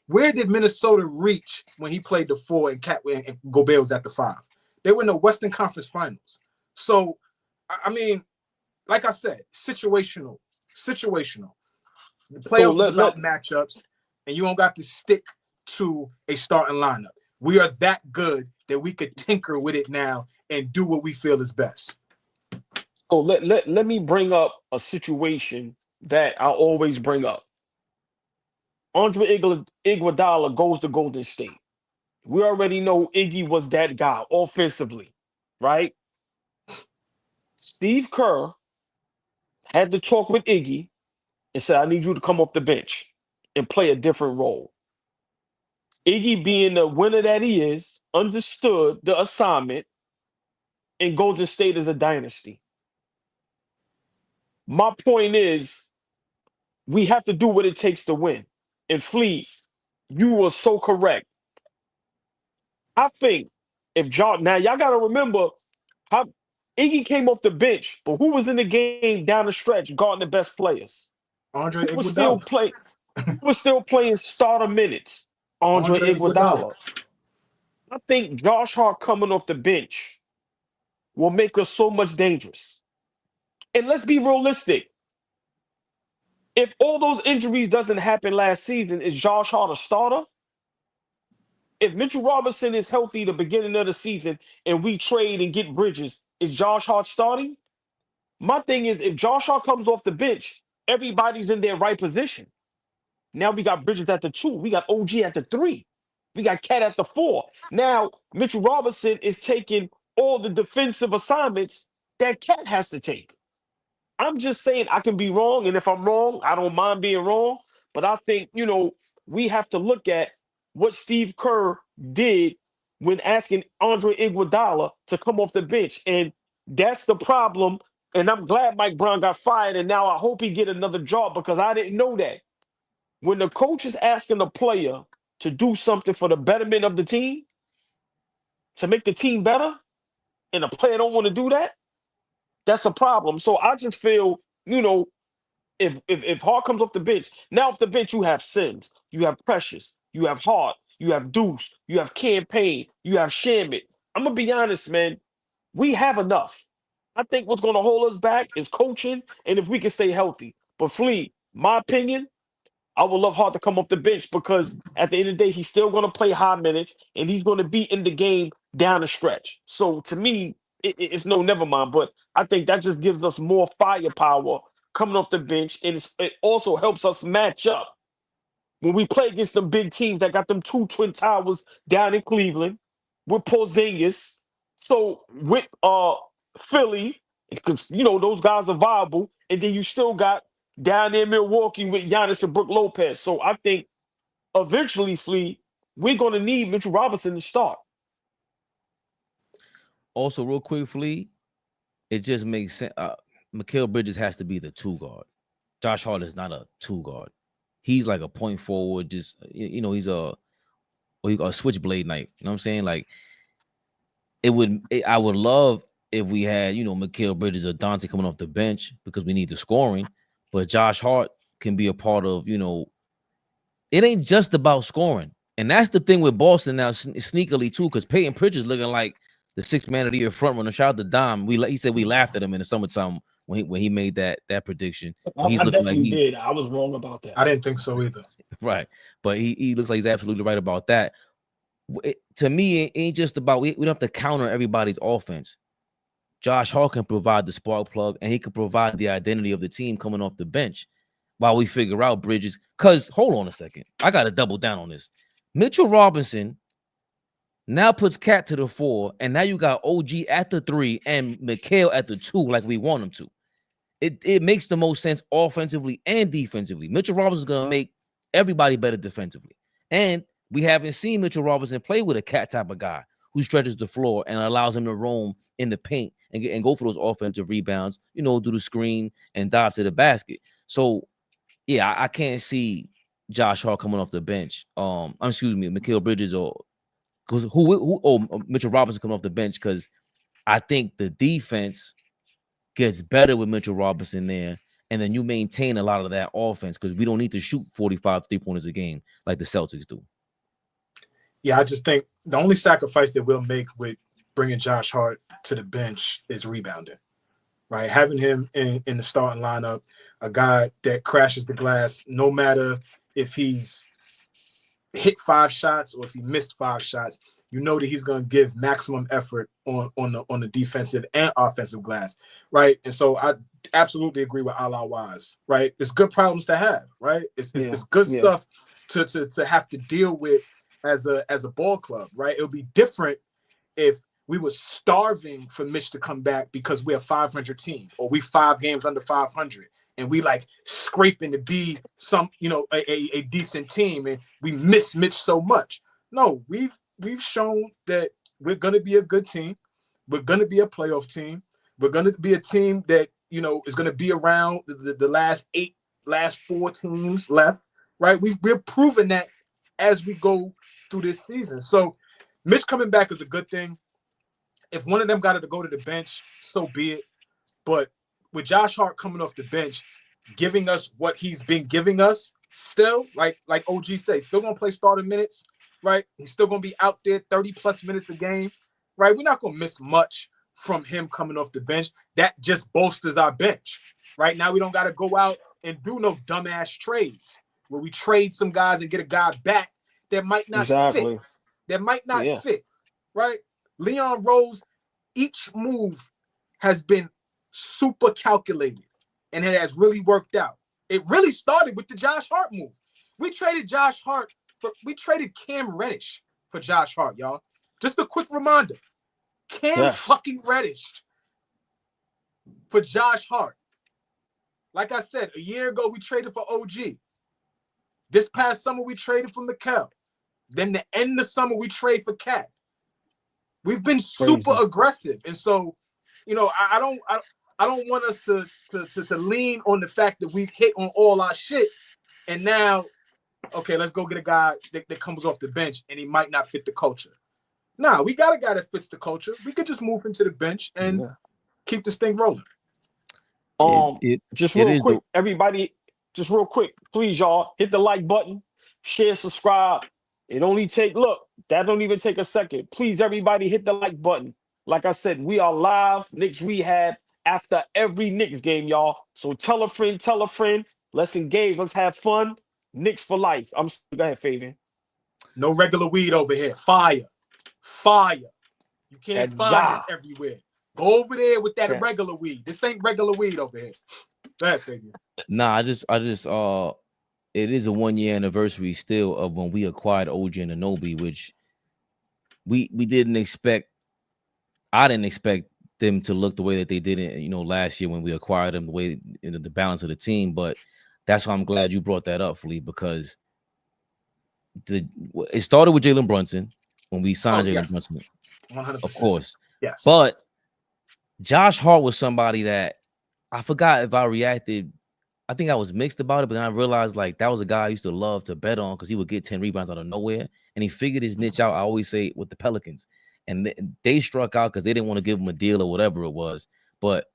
where did Minnesota reach when he played the 4 and Gobert was at the 5? They were in the Western Conference Finals. So, I mean, like I said, situational. The playoffs is about matchups, and you don't got to stick to a starting lineup. We are that good that we could tinker with it now and do what we feel is best. So let me bring up a situation that I always bring up. Andre Iguodala goes to Golden State. We already know Iggy was that guy offensively, right? Steve Kerr had to talk with Iggy and said, I need you to come off the bench and play a different role. Iggy, being the winner that he is, understood the assignment, and Golden State is a dynasty. My point is, we have to do what it takes to win. And Flea, you were so correct. I think if now y'all got to remember how Iggy came off the bench, but who was in the game down the stretch guarding the best players? Andre Who was still playing starter minutes? Andre Iguodala. I think Josh Hart coming off the bench will make us so much dangerous. And let's be realistic. If all those injuries doesn't happen last season, is Josh Hart a starter? If Mitchell Robinson is healthy the beginning of the season and we trade and get Bridges, is Josh Hart starting? My thing is, if Josh Hart comes off the bench, everybody's in their right position. Now we got Bridges at the 2. We got OG at the 3. We got Cat at the 4. Now Mitchell Robinson is taking all the defensive assignments that Cat has to take. I'm just saying I can be wrong, and if I'm wrong, I don't mind being wrong. But I think, we have to look at what Steve Kerr did when asking Andre Iguodala to come off the bench. And that's the problem. And I'm glad Mike Brown got fired, and now I hope he get another job because I didn't know that. When the coach is asking a player to do something for the betterment of the team, to make the team better, and the player don't want to do that, that's a problem. So I just feel, if Hart comes off the bench, now off the bench you have Sims, you have Precious, you have Hart, you have Deuce, you have Campaign, you have Shamit. I'm going to be honest, man. We have enough. I think what's going to hold us back is coaching and if we can stay healthy. But Flea, my opinion, I would love Hart to come off the bench because at the end of the day, he's still going to play high minutes and he's going to be in the game down the stretch. So to me, it's no never mind. But I think that just gives us more firepower coming off the bench. And it also helps us match up when we play against them big teams that got them 2 Twin Towers down in Cleveland with Porzingis. So with Philly, because, those guys are viable. And then you still got down there in Milwaukee with Giannis and Brook Lopez. So I think eventually, Flea, we're going to need Mitchell Robinson to start. Also, real quick, Flea, it just makes sense. Mikal Bridges has to be the 2 guard. Josh Hart is not a 2 guard. He's like a point forward. Just he's a switchblade knight. You know what I'm saying? Like I would love if we had Mikal Bridges or Dante coming off the bench because we need the scoring. But Josh Hart can be a part of, it ain't just about scoring. And that's the thing with Boston now, sneakily too, because Peyton Pritchard's looking like the 6th man of the year front runner. Shout out to Dom. He said we laughed at him in the summertime when he made that prediction. I definitely did. I was wrong about that. I didn't think so either. Right. But he looks like he's absolutely right about that. To me, it ain't just about, we don't have to counter everybody's offense. Josh Hart can provide the spark plug, and he can provide the identity of the team coming off the bench while we figure out Bridges. Because, hold on a second. I got to double down on this. Mitchell Robinson now puts Cat to the 4, and now you got OG at the 3 and Mikhail at the 2, like we want him to. It makes the most sense offensively and defensively. Mitchell Robinson is going to make everybody better defensively. And we haven't seen Mitchell Robinson play with a Cat type of guy who stretches the floor and allows him to roam in the paint and go for those offensive rebounds, you know, do the screen and dive to the basket. So, yeah, I can't see Josh Hart coming off the bench. Excuse me, Mikal Bridges or because Mitchell Robinson coming off the bench, because I think the defense gets better with Mitchell Robinson there, and then you maintain a lot of that offense because we don't need to shoot 45 3-pointers a game like the Celtics do. Yeah, I just think the only sacrifice that we'll make with bringing Josh Hart to the bench is rebounding, right? Having him in the starting lineup, a guy that crashes the glass, no matter if he's hit 5 shots or if he missed 5 shots, you know that he's going to give maximum effort on the defensive and offensive glass, right? And so I absolutely agree with Ala Wise, right? It's good problems to have, right? It's good stuff to have to deal with as a ball club, right? It'll be different if we were starving for Mitch to come back because we're a 500 team, or we 5 games under 500, and we like scraping to be some, you know, a decent team, and we miss Mitch so much. No, we've shown that we're going to be a good team. We're going to be a playoff team. We're going to be a team that, you know, is going to be around the last 4 teams left, right? We're proving that as we go through this season. So Mitch coming back is a good thing. If one of them got to go to the bench, so be it. But with Josh Hart coming off the bench, giving us what he's been giving us, still, like OG say, still going to play starter minutes, right? He's still going to be out there 30-plus minutes a game, right? We're not going to miss much from him coming off the bench. That just bolsters our bench. Right now, we don't got to go out and do no dumbass trades where we trade some guys and get a guy back that might not fit. That might not fit, right? Leon Rose, each move has been super calculated, and it has really worked out. It really started with the Josh Hart move. We traded Cam Reddish for Josh Hart, y'all. Just a quick reminder. Cam fucking Reddish for Josh Hart. Like I said, a year ago, we traded for OG. This past summer, we traded for Mikal. Then the end of summer, we trade for Cat. We've been super aggressive. And so, you know, I don't want us to lean on the fact that we've hit on all our shit. And now, okay, let's go get a guy that comes off the bench and he might not fit the culture. Nah, we got a guy that fits the culture. We could just move him to the bench and keep this thing rolling. Just real quick, everybody, just real quick, please, y'all, hit the like button, share, subscribe. It only take, look, that don't even take a second. Please, everybody, hit the like button. Like I said, we are live, Knicks Rehab, after every Knicks game, y'all. So tell a friend. Let's engage. Let's have fun. Knicks for life. Go ahead, Fabian. No regular weed over here. Fire. You can't find this everywhere. Go over there with that regular weed. This ain't regular weed over here. Go ahead, Fabian. Nah, I just it is a 1-year anniversary still of when we acquired OG and Anunoby, which we didn't expect. I didn't expect them to look the way that they did it, you know, last year when we acquired them, the way, you know, the balance of the team. But that's why I'm glad you brought that up, Philippe, because it started with Jalen Brunson when we signed Jalen Brunson. 100%. Of course. Yes. But Josh Hart was somebody that I forgot if I reacted. I think I was mixed about it, but then I realized like that was a guy I used to love to bet on because he would get 10 rebounds out of nowhere, and he figured his niche out. I always say with the Pelicans, and they struck out because they didn't want to give him a deal or whatever it was. But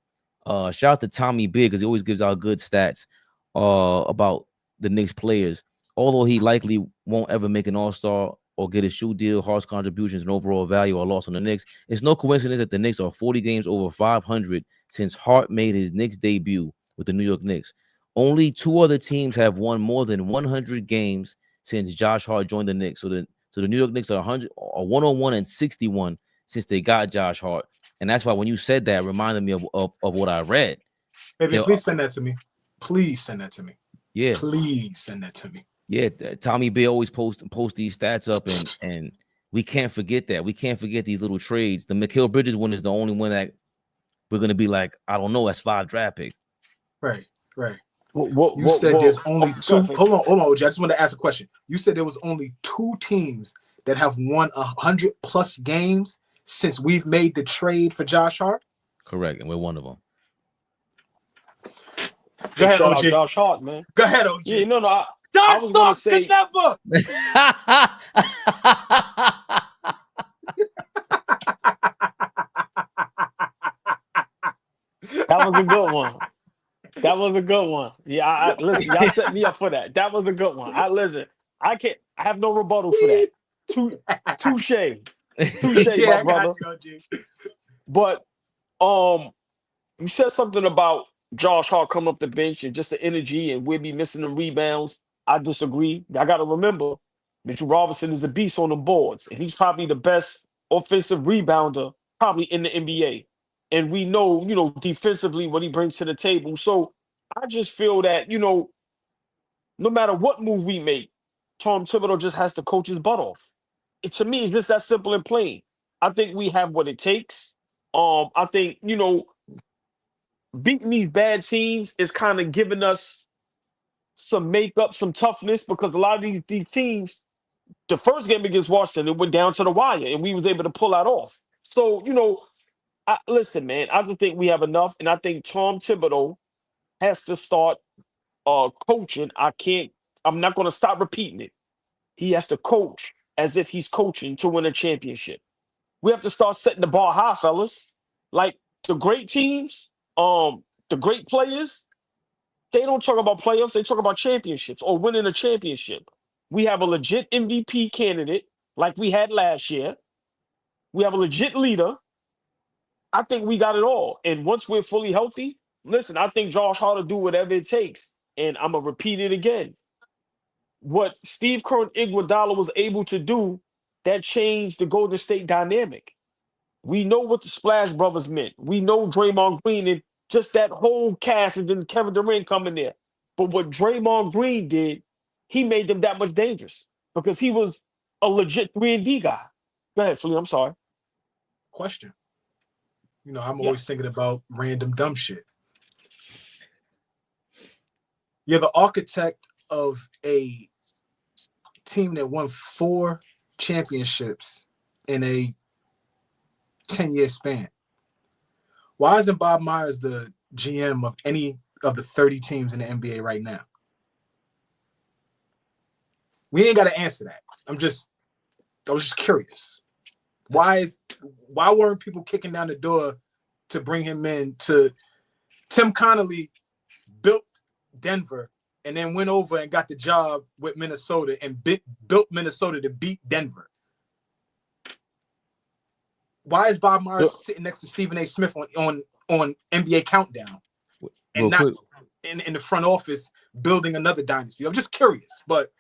shout out to Tommy Big because he always gives out good stats about the Knicks players. Although he likely won't ever make an All-Star or get a shoe deal, Hart's contributions and overall value are lost on the Knicks. It's no coincidence that the Knicks are 40 games over 500 since Hart made his Knicks debut with the New York Knicks. Only 2 other teams have won more than 100 games since Josh Hart joined the Knicks. So the New York Knicks are 101 and 61 since they got Josh Hart. And that's why when you said that, it reminded me of what I read. Baby, please send that to me. Please send that to me. Yeah. Please send that to me. Yeah, Tommy B always post these stats up, and we can't forget that. We can't forget these little trades. The Mikal Bridges one is the only one that we're gonna be like, I don't know, that's 5 draft picks. Right. You said there's only two. Hold on, OG. I just want to ask a question. You said there was only 2 teams that have won 100+ games since we've made the trade for Josh Hart. Correct, and we're one of them. Go ahead, Shout OG. out Josh Hart, man. Go ahead, OG. Yeah, no. I John was gonna Starks say could never. that was a good one. That was a good one. Yeah, listen, y'all set me up for that. That was a good one. I have no rebuttal for that. Touche, my brother. But you said something about Josh Hart coming up the bench and just the energy, and we'll be missing the rebounds. I disagree. I got to remember, Mitchell Robinson is a beast on the boards, and he's probably the best offensive rebounder probably in the NBA. And we know, defensively what he brings to the table. So I just feel that, no matter what move we make, Tom Thibodeau just has to coach his butt off. To me, it's just that simple and plain. I think we have what it takes. I think, beating these bad teams is kind of giving us some makeup, some toughness, because a lot of these teams, the first game against Washington, it went down to the wire, and we was able to pull that off. So, listen, man, I just think we have enough, and I think Tom Thibodeau has to start coaching. I'm not going to stop repeating it. He has to coach as if he's coaching to win a championship. We have to start setting the bar high, fellas. Like the great teams, the great players, they don't talk about playoffs. They talk about championships or winning a championship. We have a legit MVP candidate like we had last year. We have a legit leader. I think we got it all. And once we're fully healthy, listen, I think Josh Hart will do whatever it takes. And I'm going to repeat it again. What Steve Kerr and Iguodala was able to do, that changed the Golden State dynamic. We know what the Splash Brothers meant. We know Draymond Green and just that whole cast, and then Kevin Durant coming there. But what Draymond Green did, he made them that much dangerous because he was a legit 3-and-D guy. Go ahead, Flea. I'm sorry. Question. I'm always thinking about random dumb shit. You're the architect of a team that won 4 championships in a 10-year span. Why isn't Bob Myers the GM of any of the 30 teams in the NBA right now? We ain't got to answer that. I was just curious. Why weren't people kicking down the door to bring him in? Tim Connolly built Denver and then went over and got the job with Minnesota and built Minnesota to beat Denver. Why is Bob Myers sitting next to Stephen A. Smith on NBA Countdown and not in the front office building another dynasty? I'm just curious, but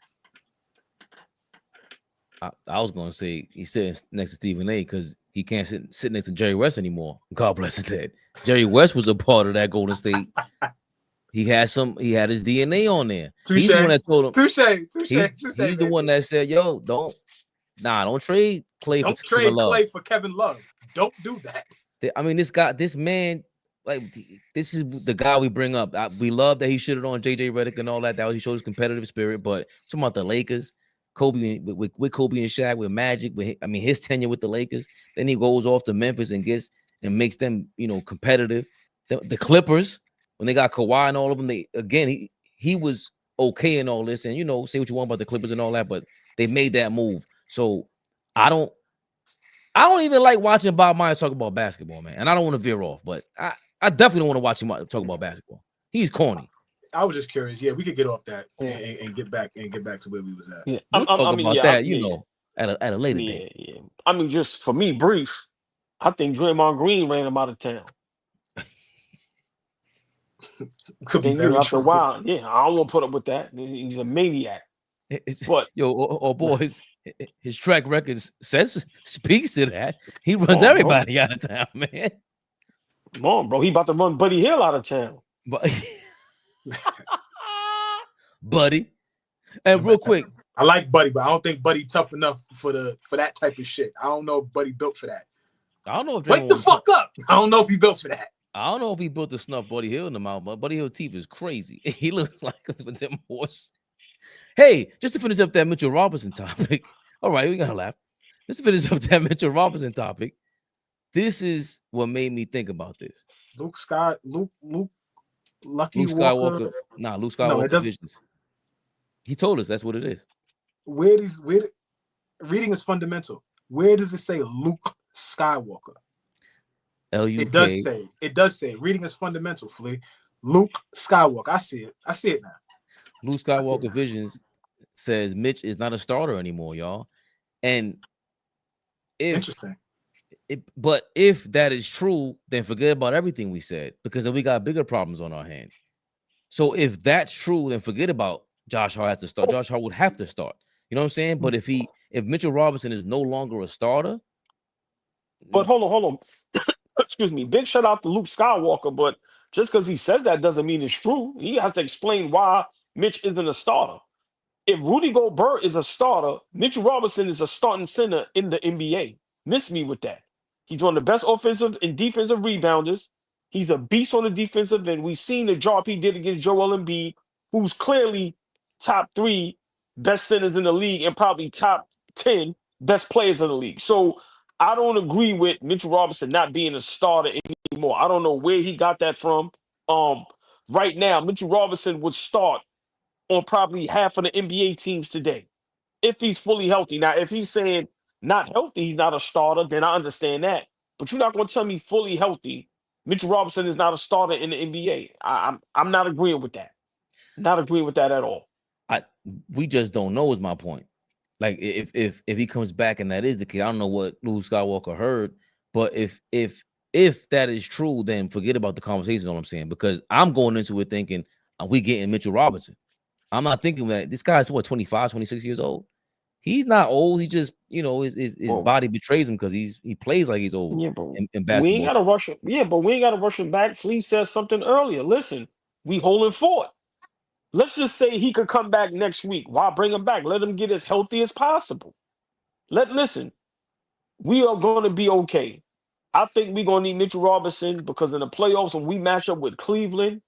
I was gonna say he's sitting next to Stephen A. because he can't sit next to Jerry West anymore. God bless his dead. Jerry West was a part of that Golden State. He had his DNA on there. Touché. He's the one that told him. Touché. He's the one that said, "Yo, don't trade Clay. Don't trade Clay for Kevin Love. Don't do that." I mean, this man, like, this is the guy we bring up. We love that he shitted on JJ Redick and all that. He showed his competitive spirit. But talking about the Lakers, Kobe with Kobe and Shaq, with Magic, his tenure with the Lakers. Then he goes off to Memphis and makes them, competitive. The Clippers, when they got Kawhi and all of them, he was okay in all this, and say what you want about the Clippers and all that, but they made that move. So I don't even like watching Bob Myers talk about basketball, man. And I don't want to veer off, but I definitely don't want to watch him talk about basketball. He's corny. I was just curious. Yeah, we could get off that and get back to where we was at. Yeah, we'll talk about that, at a later date. Yeah. I mean, just for me, brief. I think Draymond Green ran him out of town. Could be very after true. a while, I don't want to put up with that. He's a maniac. Boy, his track record speaks to that. He runs everybody out of town, man. Come on, bro. He about to run Buddy Hill out of town. Buddy. And real quick, I like Buddy, but I don't think Buddy tough enough for that type of shit. I don't know if Buddy built for that. I don't know if Wake the fuck up. I don't know if he built for that. I don't know if he built to snuff Buddy Hill in the mouth, but Buddy Hill teeth is crazy. He looks like with them horse. Hey, just to finish up that Mitchell Robinson topic. All right, we gotta laugh. Just to finish up that Mitchell Robinson topic. This is what made me think about this. Luke Lucky Luke Walker. Skywalker. Nah, Luke Skywalker Visions. He told us that's what it is. Reading is fundamental. Where does it say Luke Skywalker? L-U-K. It does say. Reading is fundamental, Flea. Luke Skywalker. I see it now. Luke Skywalker Visions says Mitch is not a starter anymore, y'all. And but if that is true, then forget about everything we said, because then we got bigger problems on our hands. So if that's true, then forget about Josh Hart has to start. Josh Hart would have to start. You know what I'm saying? But if Mitchell Robinson is no longer a starter. But hold on. Excuse me. Big shout out to Luke Skywalker, but just because he says that doesn't mean it's true. He has to explain why Mitch isn't a starter. If Rudy Gobert is a starter, Mitchell Robinson is a starting center in the NBA. Miss me with that. He's one of the best offensive and defensive rebounders. He's a beast on the defensive end. We've seen the job he did against Joel Embiid, who's clearly top 3 best centers in the league and probably top 10 best players in the league. So I don't agree with Mitchell Robinson not being a starter anymore. I don't know where he got that from. Right now, Mitchell Robinson would start on probably half of the NBA teams today if he's fully healthy. Now, if he's saying not healthy, he's not a starter, then I understand that. But you're not going to tell me fully healthy Mitchell Robinson is not a starter in the NBA. I'm not agreeing with that. Not agreeing with that at all. We just don't know is my point. Like if he comes back and that is the case, I don't know what Luke Skywalker heard, but if that is true, then forget about the conversation. All I'm saying, because I'm going into it thinking, are we getting Mitchell Robinson? I'm not thinking that this guy's 25, 26 years old. He's not old. He just, his body betrays him because he plays like he's old. Yeah, but in basketball. We ain't got to rush him. Yeah, but we ain't got to rush him back. Flea said something earlier. Listen, we holding fort. Let's just say he could come back next week. Why bring him back? Let him get as healthy as possible. Listen, we are going to be okay. I think we're going to need Mitchell Robinson because in the playoffs, when we match up with Cleveland,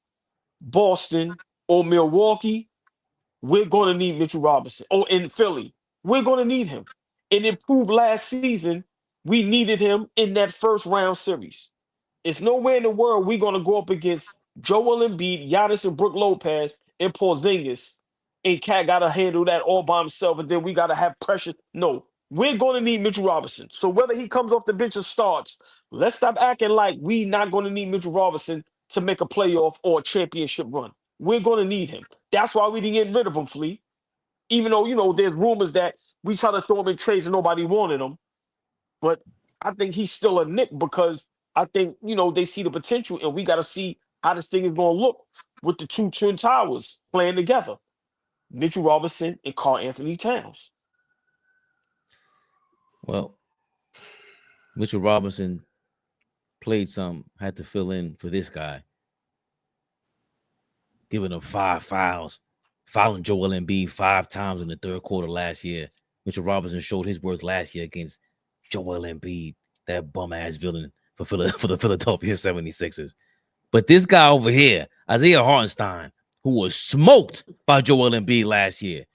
Boston, or Milwaukee, we're going to need Mitchell Robinson. Oh, in Philly, we're going to need him. And it proved last season we needed him in that first round series. It's nowhere in the world we're going to go up against Joel Embiid, Giannis, and Brook Lopez, and Porzingis, and Cat got to handle that all by himself, and then we got to have pressure. No, we're going to need Mitchell Robinson. So whether he comes off the bench or starts, let's stop acting like we not going to need Mitchell Robinson to make a playoff or a championship run. We're going to need him. That's why we didn't get rid of him, Flea. Even though, there's rumors that we try to throw him in trades and nobody wanted him. But I think he's still a Knick because I think, they see the potential, and we got to see how this thing is going to look with the two Twin Towers playing together. Mitchell Robinson and Karl Anthony Towns. Well, Mitchell Robinson played some, had to fill in for this guy. Giving him 5 fouls, fouling Joel Embiid 5 times in the third quarter last year. Mitchell Robinson showed his worth last year against Joel Embiid, that bum-ass villain for the Philadelphia 76ers. But this guy over here, Isaiah Hartenstein, who was smoked by Joel Embiid last year,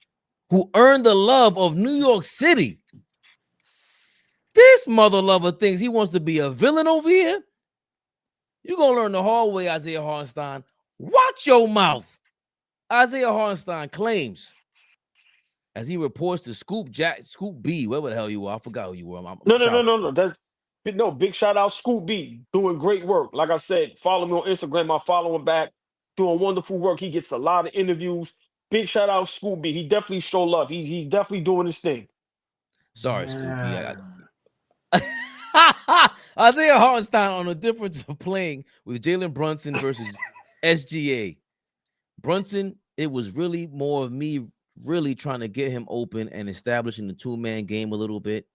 who earned the love of New York City. This mother lover thinks he wants to be a villain over here. You're going to learn the hard way, Isaiah Hartenstein. Watch your mouth. Isaiah Hartenstein claims, as he reports to Scoop B, wherever the hell you are, I forgot who you were. No. Big shout out Scoop B, doing great work. Like I said, follow me on Instagram. I follow him back, doing wonderful work. He gets a lot of interviews. Big shout out Scoop B. He definitely show love. He's definitely doing his thing. Sorry, Scoop B. Isaiah Hartenstein on the difference of playing with Jalen Brunson versus SGA. Brunson, it was really more of me really trying to get him open and establishing the 2-man game a little bit.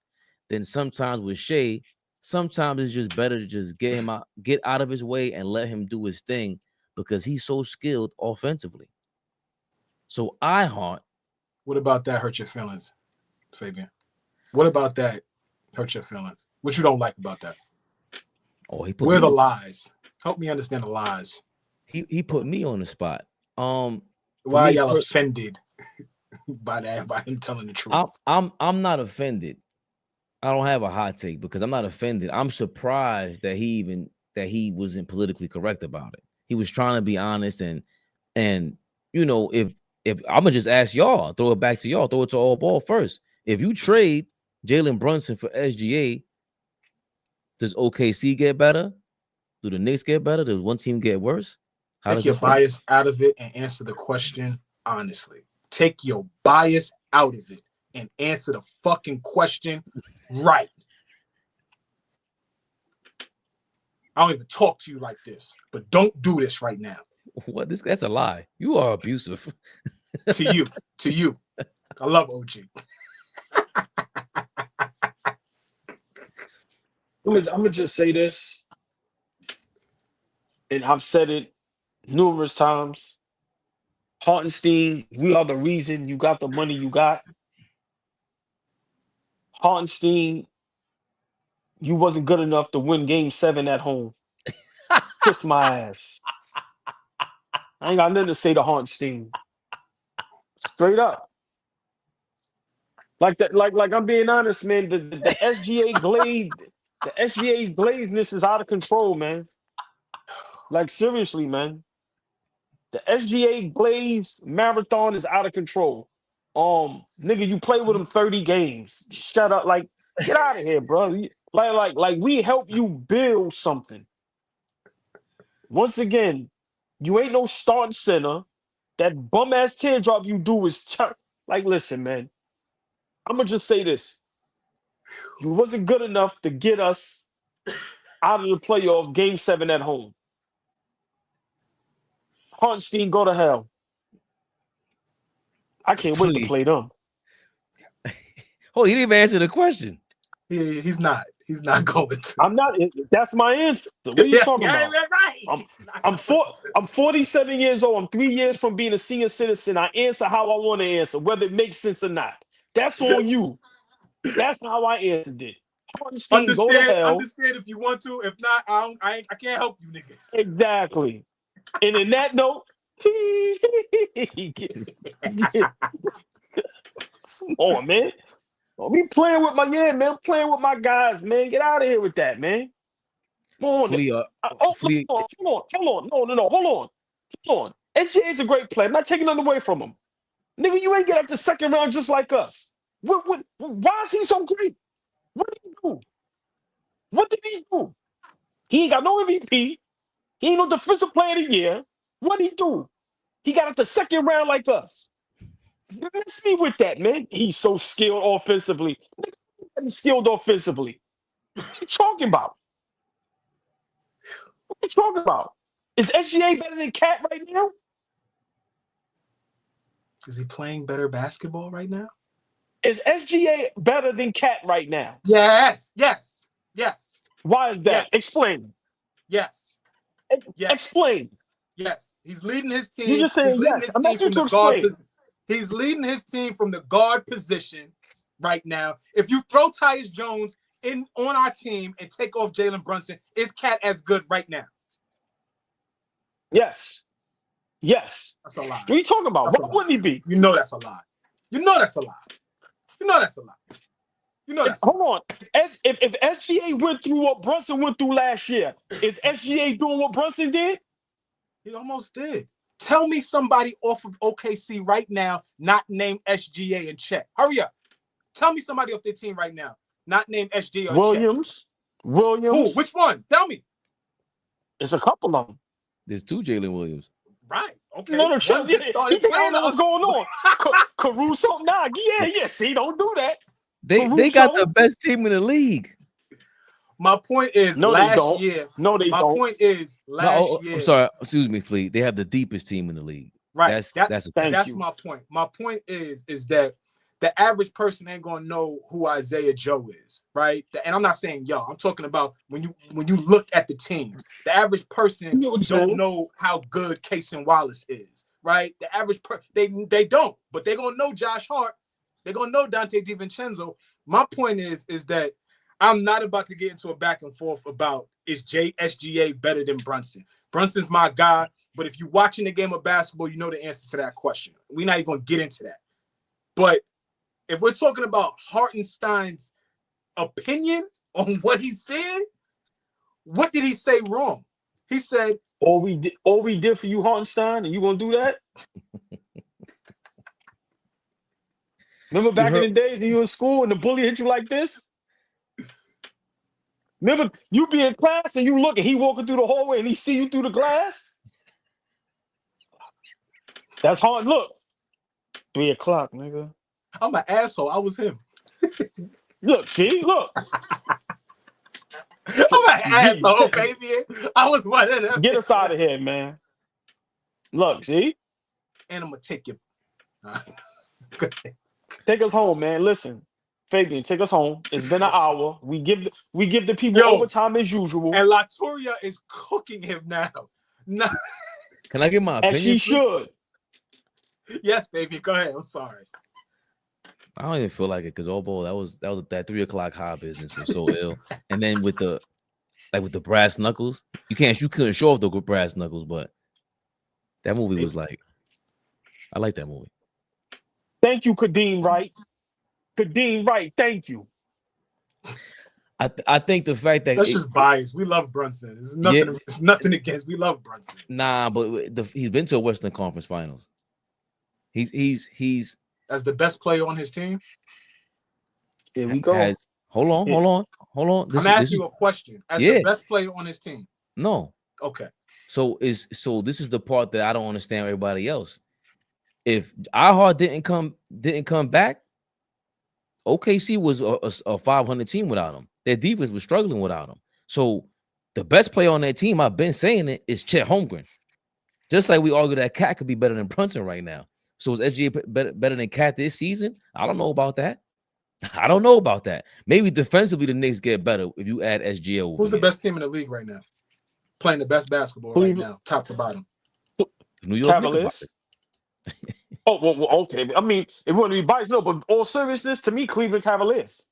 Then sometimes with Shea, sometimes it's just better to just get out of his way and let him do his thing because he's so skilled offensively. So Hart What about that hurt your feelings, Fabian? What about that hurt your feelings? What you don't like about that? Oh, he put Where me the on, lies? Help me understand the lies. he put me on the spot. Why me, y'all offended by that? By him telling the truth? I'm not offended. I don't have a hot take because I'm not offended. I'm surprised that he wasn't politically correct about it. He was trying to be honest and you know, if I'm gonna just ask y'all, throw it back to y'all, throw it to all ball first. If you trade Jalen Brunson for SGA, does OKC get better? Do the Knicks get better? Does one team get worse? How Take does your bias out of it and answer the question honestly. Take your bias out of it and answer the fucking question right. I don't even talk to you like this, but don't do this right now. What? That's a lie. You are abusive. To you. I love OG. I'm gonna just say this, and I've said it numerous times. Hartenstein, we are the reason you got the money you got. Hartenstein, you wasn't good enough to win Game 7 at home. Kiss my ass. I ain't got nothing to say to Hartenstein. Straight up. Like that, like I'm being honest, man. The SGA glazeness is out of control, man. Like seriously, man. The SGA glaze marathon is out of control. Nigga, you play with him 30 games. Shut up. Like, get out of here, bro. Like we help you build something. Once again, you ain't no starting center. That bum ass teardrop you do is like, listen, man. I'm gonna just say this. You wasn't good enough to get us out of the playoffs, Game 7 at home. Hartenstein, go to hell. I can't wait to play them. Oh, he didn't even answer the question. He's not going to. I'm not. That's my answer. What are you talking about? Right. I'm 47 years old. I'm 3 years from being a senior citizen. I answer how I want to answer, whether it makes sense or not. That's on you. That's how I answered it. Hartenstein, go to hell. Understand if you want to. If not, I can't help you niggas. Exactly. And in that note, come on, man. Don't be playing with man. Playing with my guys, man. Get out of here with that, man. Come on. Hold on. No. Hold on. SGA is a great player. I'm not taking nothing away from him. Nigga, you ain't get up the second round just like us. Why is he so great? What did he do? What did he do? He ain't got no MVP. He ain't no defensive player of the year. What did he do? He got up the second round like us. Let's see with that, man. He's so skilled offensively. He's skilled offensively. What are you talking about? What are you talking about? Is SGA better than Cat right now? Is he playing better basketball right now? Is SGA better than Cat right now? Yes. Why is that? Yes. Explain. Yes. Explain. Yes. He's leading his team. You just saying yes. I'm asking you to explain. He's leading his team from the guard position right now. If you throw Tyus Jones on our team and take off Jalen Brunson, is Cat as good right now? Yes. That's a lie. What are you talking about? Why wouldn't he be? You know that's a lie. Hold on. If SGA went through what Brunson went through last year, is SGA doing what Brunson did? He almost did. Tell me somebody off of OKC right now not named SGA and Chet. Hurry up. Tell me somebody off their team right now not named SGA or Williams. Chet. Who? Which one? Tell me. There's a couple of them. There's two Jalen Williams. Right. Okay. No, he think I don't know what's going on. Caruso? Nah. Yeah. See, don't do that. They got the best team in the league. My point is last year. No, they don't. My point is last year. I'm sorry. Excuse me, Fleet. They have the deepest team in the league. Right. That's my point. My point is that the average person ain't gonna know who Isaiah Joe is, right? And I'm not saying y'all. I'm talking about when you look at the teams. The average person don't know how good Cason Wallace is, right? The average they don't, but they're gonna know Josh Hart. They're gonna know Dante DiVincenzo. My point is that I'm not about to get into a back and forth about is SGA better than Brunson. Brunson's my guy, but if you're watching the game of basketball, you know the answer to that question. We're not even gonna get into that. But if we're talking about Hartenstein's opinion on what he said, what did he say wrong? He said, all we did for you, Hartenstein, and you gonna do that? Remember back in the days when you were in school and the bully hit you like this? Remember you be in class and you look and he walking through the hallway and he see you through the glass? That's hard. Look, 3 o'clock, nigga. I'm an asshole. I was him. Look, see, look. I'm an asshole, Fabian. I was one of them. Get us out of here, man. Look, see? And I'm gonna take you. Take us home, man. Listen, Fabian, take us home. It's been an hour. We give the people overtime as usual. And Latoria is cooking him now. No. Can I get my opinion? As she should. Yes, baby. Go ahead. I'm sorry. I don't even feel like it because AllBall, that 3 o'clock high business was so ill. And then with the brass knuckles, you couldn't show off the brass knuckles, but that movie was like, I like that movie. Thank you, Kadeem Wright. Kadeem Wright, thank you. I think the fact that that's just bias. We love Brunson. It's nothing. Yeah. It's nothing against. We love Brunson. Nah, but he's been to a Western Conference Finals. He's as the best player on his team. Here we go. Hold on. I'm asking you a question. As the best player on his team. No. Okay. So this is the part that I don't understand everybody else. If HART didn't come back, OKC was a 500 team without him. Their defense was struggling without him. So the best player on that team, I've been saying it, is Chet Holmgren. Just like we argue that Cat could be better than Brunson right now. So is SGA better than Cat this season? I don't know about that. Maybe defensively the Knicks get better if you add SGA over. Who's the best team in the league right now? Playing the best basketball right now, top to bottom. New York Cavaliers. Oh, well, okay. I mean, if you want to be biased, no, but all seriousness, to me, Cleveland Cavaliers.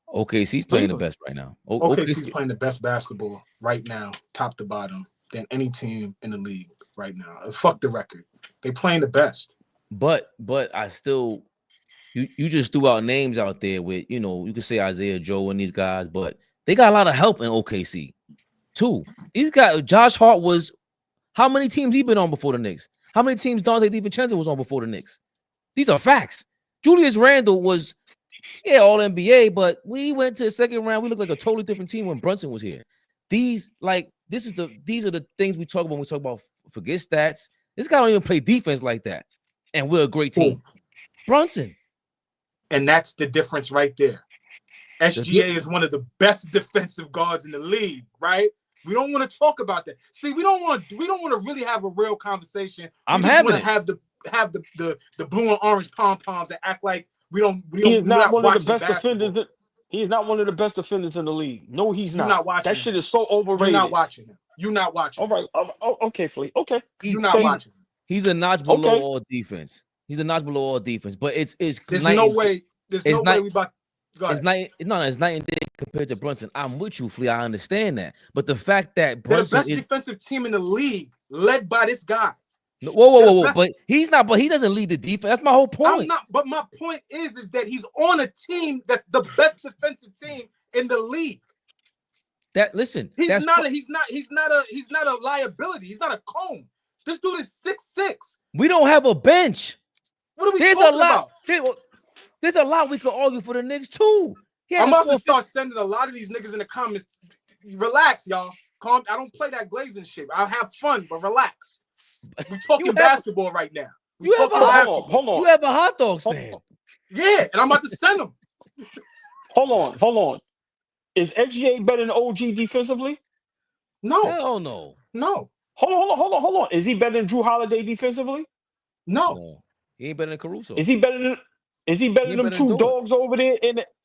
OKC's playing the best right now. OKC's playing the best basketball right now, top to bottom, than any team in the league right now. Fuck the record. They playing the best. But I still, you just threw out names out there with, you could say Isaiah Joe and these guys, but they got a lot of help in OKC too. These guys, Josh Hart was, how many teams he been on before the Knicks? How many teams Dante DiVincenzo was on before the Knicks? These are facts. Julius Randle was, all NBA, but we went to the second round. We looked like a totally different team when Brunson was here. These are the things we talk about when we talk about forget stats. This guy don't even play defense like that. And we're a great team. Brunson. And that's the difference right there. SGA is one of the best defensive guards in the league, right? We don't want to talk about that. See, we don't want to really have a real conversation. I'm having to have the blue and orange pom-poms and act like we don't He's not one of the best defenders. He's not one of the best defenders in the league. No, he's not. You're not watching that shit is so overrated. You're not watching him. You're not watching. All right. Okay, Flea. Okay. You're not watching. He's a notch below all defense. He's a notch below all defense. But it's there's no way we about. It's night and day compared to Brunson. I'm with you, Flea. I understand that. But the fact that Brunson is the best defensive team in the league, led by this guy. Whoa. But he's not, but he doesn't lead the defense. That's my whole point. I'm not, but my point is that he's on a team that's the best defensive team in the league. He's not a liability. He's not a cone. This dude is 6'6". We don't have a bench. What are we talking about? There's a lot we could argue for the Knicks too. I'm about to start sending a lot of these niggas in the comments. Relax, y'all. Calm. I don't play that glazing shit. I'll have fun, but relax. We're talking basketball right now. Hold on. You have a hot dog stand. Yeah, and I'm about to send them. Hold on. Is SGA better than OG defensively? No. Hell no. No. Hold on. Is he better than Drew Holiday defensively? No. He ain't better than Caruso. Is he better than them two dogs over there?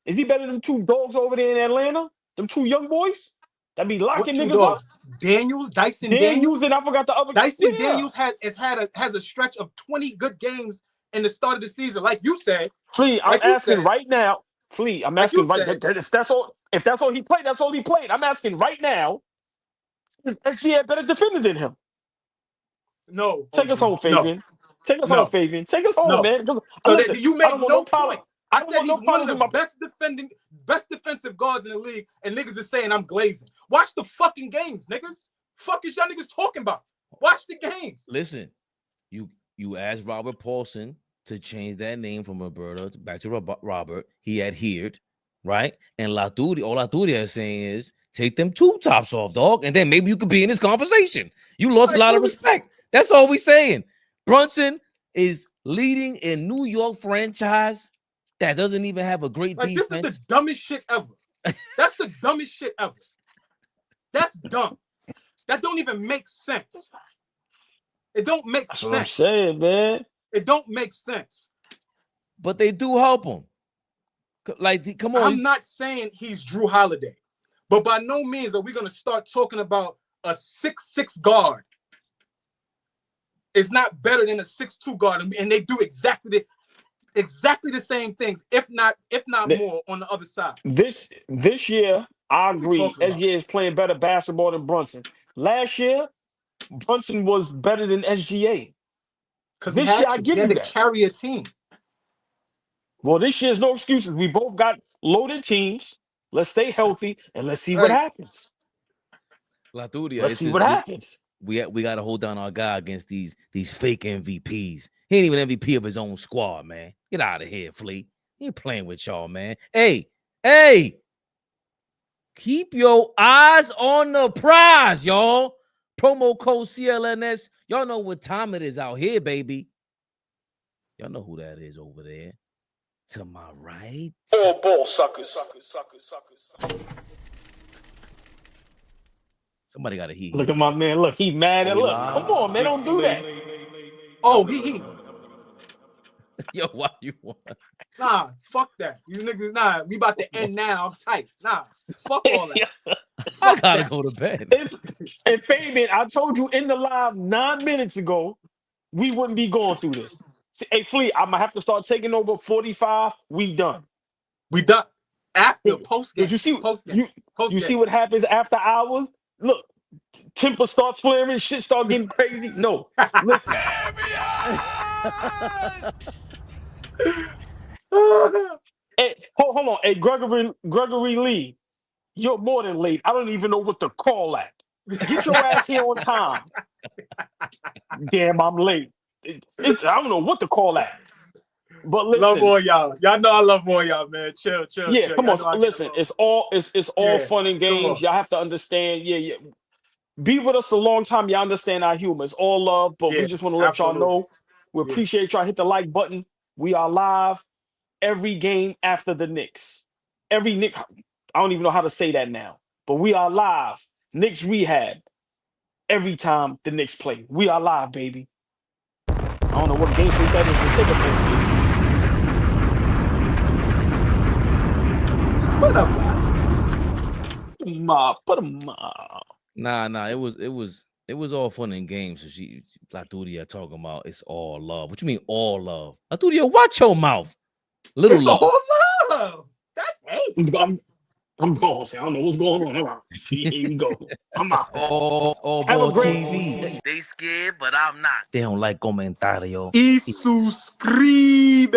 Is he better than them two dogs over there in Atlanta? Them two young boys? That be locking What two niggas dogs? up. Dyson Daniels, Daniels. and I forgot the other. Dyson Daniels has a stretch of 20 good games in the start of the season. Like you said. Flea, I'm asking right now. Flea, I'm asking right now. If that's all he played, that's all he played. I'm asking right now. Is SGA better defender than him? No. Take us home, Fabian. Take us home, Fabian. Take us home, man. So listen, you make no point. I don't said want he's no one of problems the best defensive guards in the league, and niggas is saying I'm glazing. Watch the fucking games, niggas. Fuck is y'all niggas talking about? Watch the games. Listen, you asked Robert Paulson to change that name from Roberto back to Robert. He adhered, right? And all Laturia is saying is take them tube tops off, dog, and then maybe you could be in this conversation. You lost a lot of respect. That's all we saying. Brunson is leading a New York franchise that doesn't even have a great defense. This is the dumbest shit ever. That's the dumbest shit ever. That's dumb. That don't even make sense. It don't make sense. That's what I'm saying, man. It don't make sense. But they do help him. Like, come on. I'm not saying he's Drew Holiday, but by no means are we going to start talking about a 6'6" guard. It's not better than a 6'2" guard, and they do exactly the same things, if not more, on the other side. This year, I agree. SGA is playing better basketball than Brunson. Last year, Brunson was better than SGA. Because this year, I give you that. Carry a team. Well, this year's no excuses. We both got loaded teams. Let's stay healthy and let's see what happens. Let's see what happens. We got to hold down our guy against these fake MVPs. He ain't even MVP of his own squad, man. Get out of here, Flea. He ain't playing with y'all, man. Hey, keep your eyes on the prize, y'all. Promo code CLNS. Y'all know what time it is out here, baby. Y'all know who that is over there. To my right. All ball suckers. Somebody got to heat. Look at my man. Look, he's mad. Look, come on, man. Don't do that. Oh, he. Yo, why you want? Nah, fuck that. These niggas, nah, we about to end now. I'm tight. Nah, fuck all that. I gotta go to bed. And Fabian, I told you in the live 9 minutes ago, we wouldn't be going through this. See, hey, Flea, I'm gonna have to start taking over 45. We done. We done. After post game. You see, post-game. You see what happens after hours? Look, temper starts flaring, shit start getting crazy. No, listen. Hey, hold on. Hey, Gregory Lee, you're more than late. I don't even know what to call that. Get your ass here on time. Damn, I'm late. I don't know what to call that. But listen, love all y'all. Y'all know I love all y'all, man. Chill. Yeah, chill. Come on. Listen, it's all fun and games. Y'all have to understand. Yeah. Be with us a long time. Y'all understand our humor. It's all love, but we just want to let y'all know we appreciate y'all. Hit the like button. We are live every game after the Knicks. Every Knicks. I don't even know how to say that now, but we are live. Knicks Rehab. Every time the Knicks play, we are live, baby. I don't know what game face that is, but take us home, man. Put them up. Nah. It was all fun and games. So Laturia talking about it's all love. What you mean all love? Laturia, watch your mouth. It's all love. That's hate. I'm going. I don't know what's going on. Here we go. I'm out. AllBall TV. They scared, but I'm not. They don't like comentario. Y suscribe.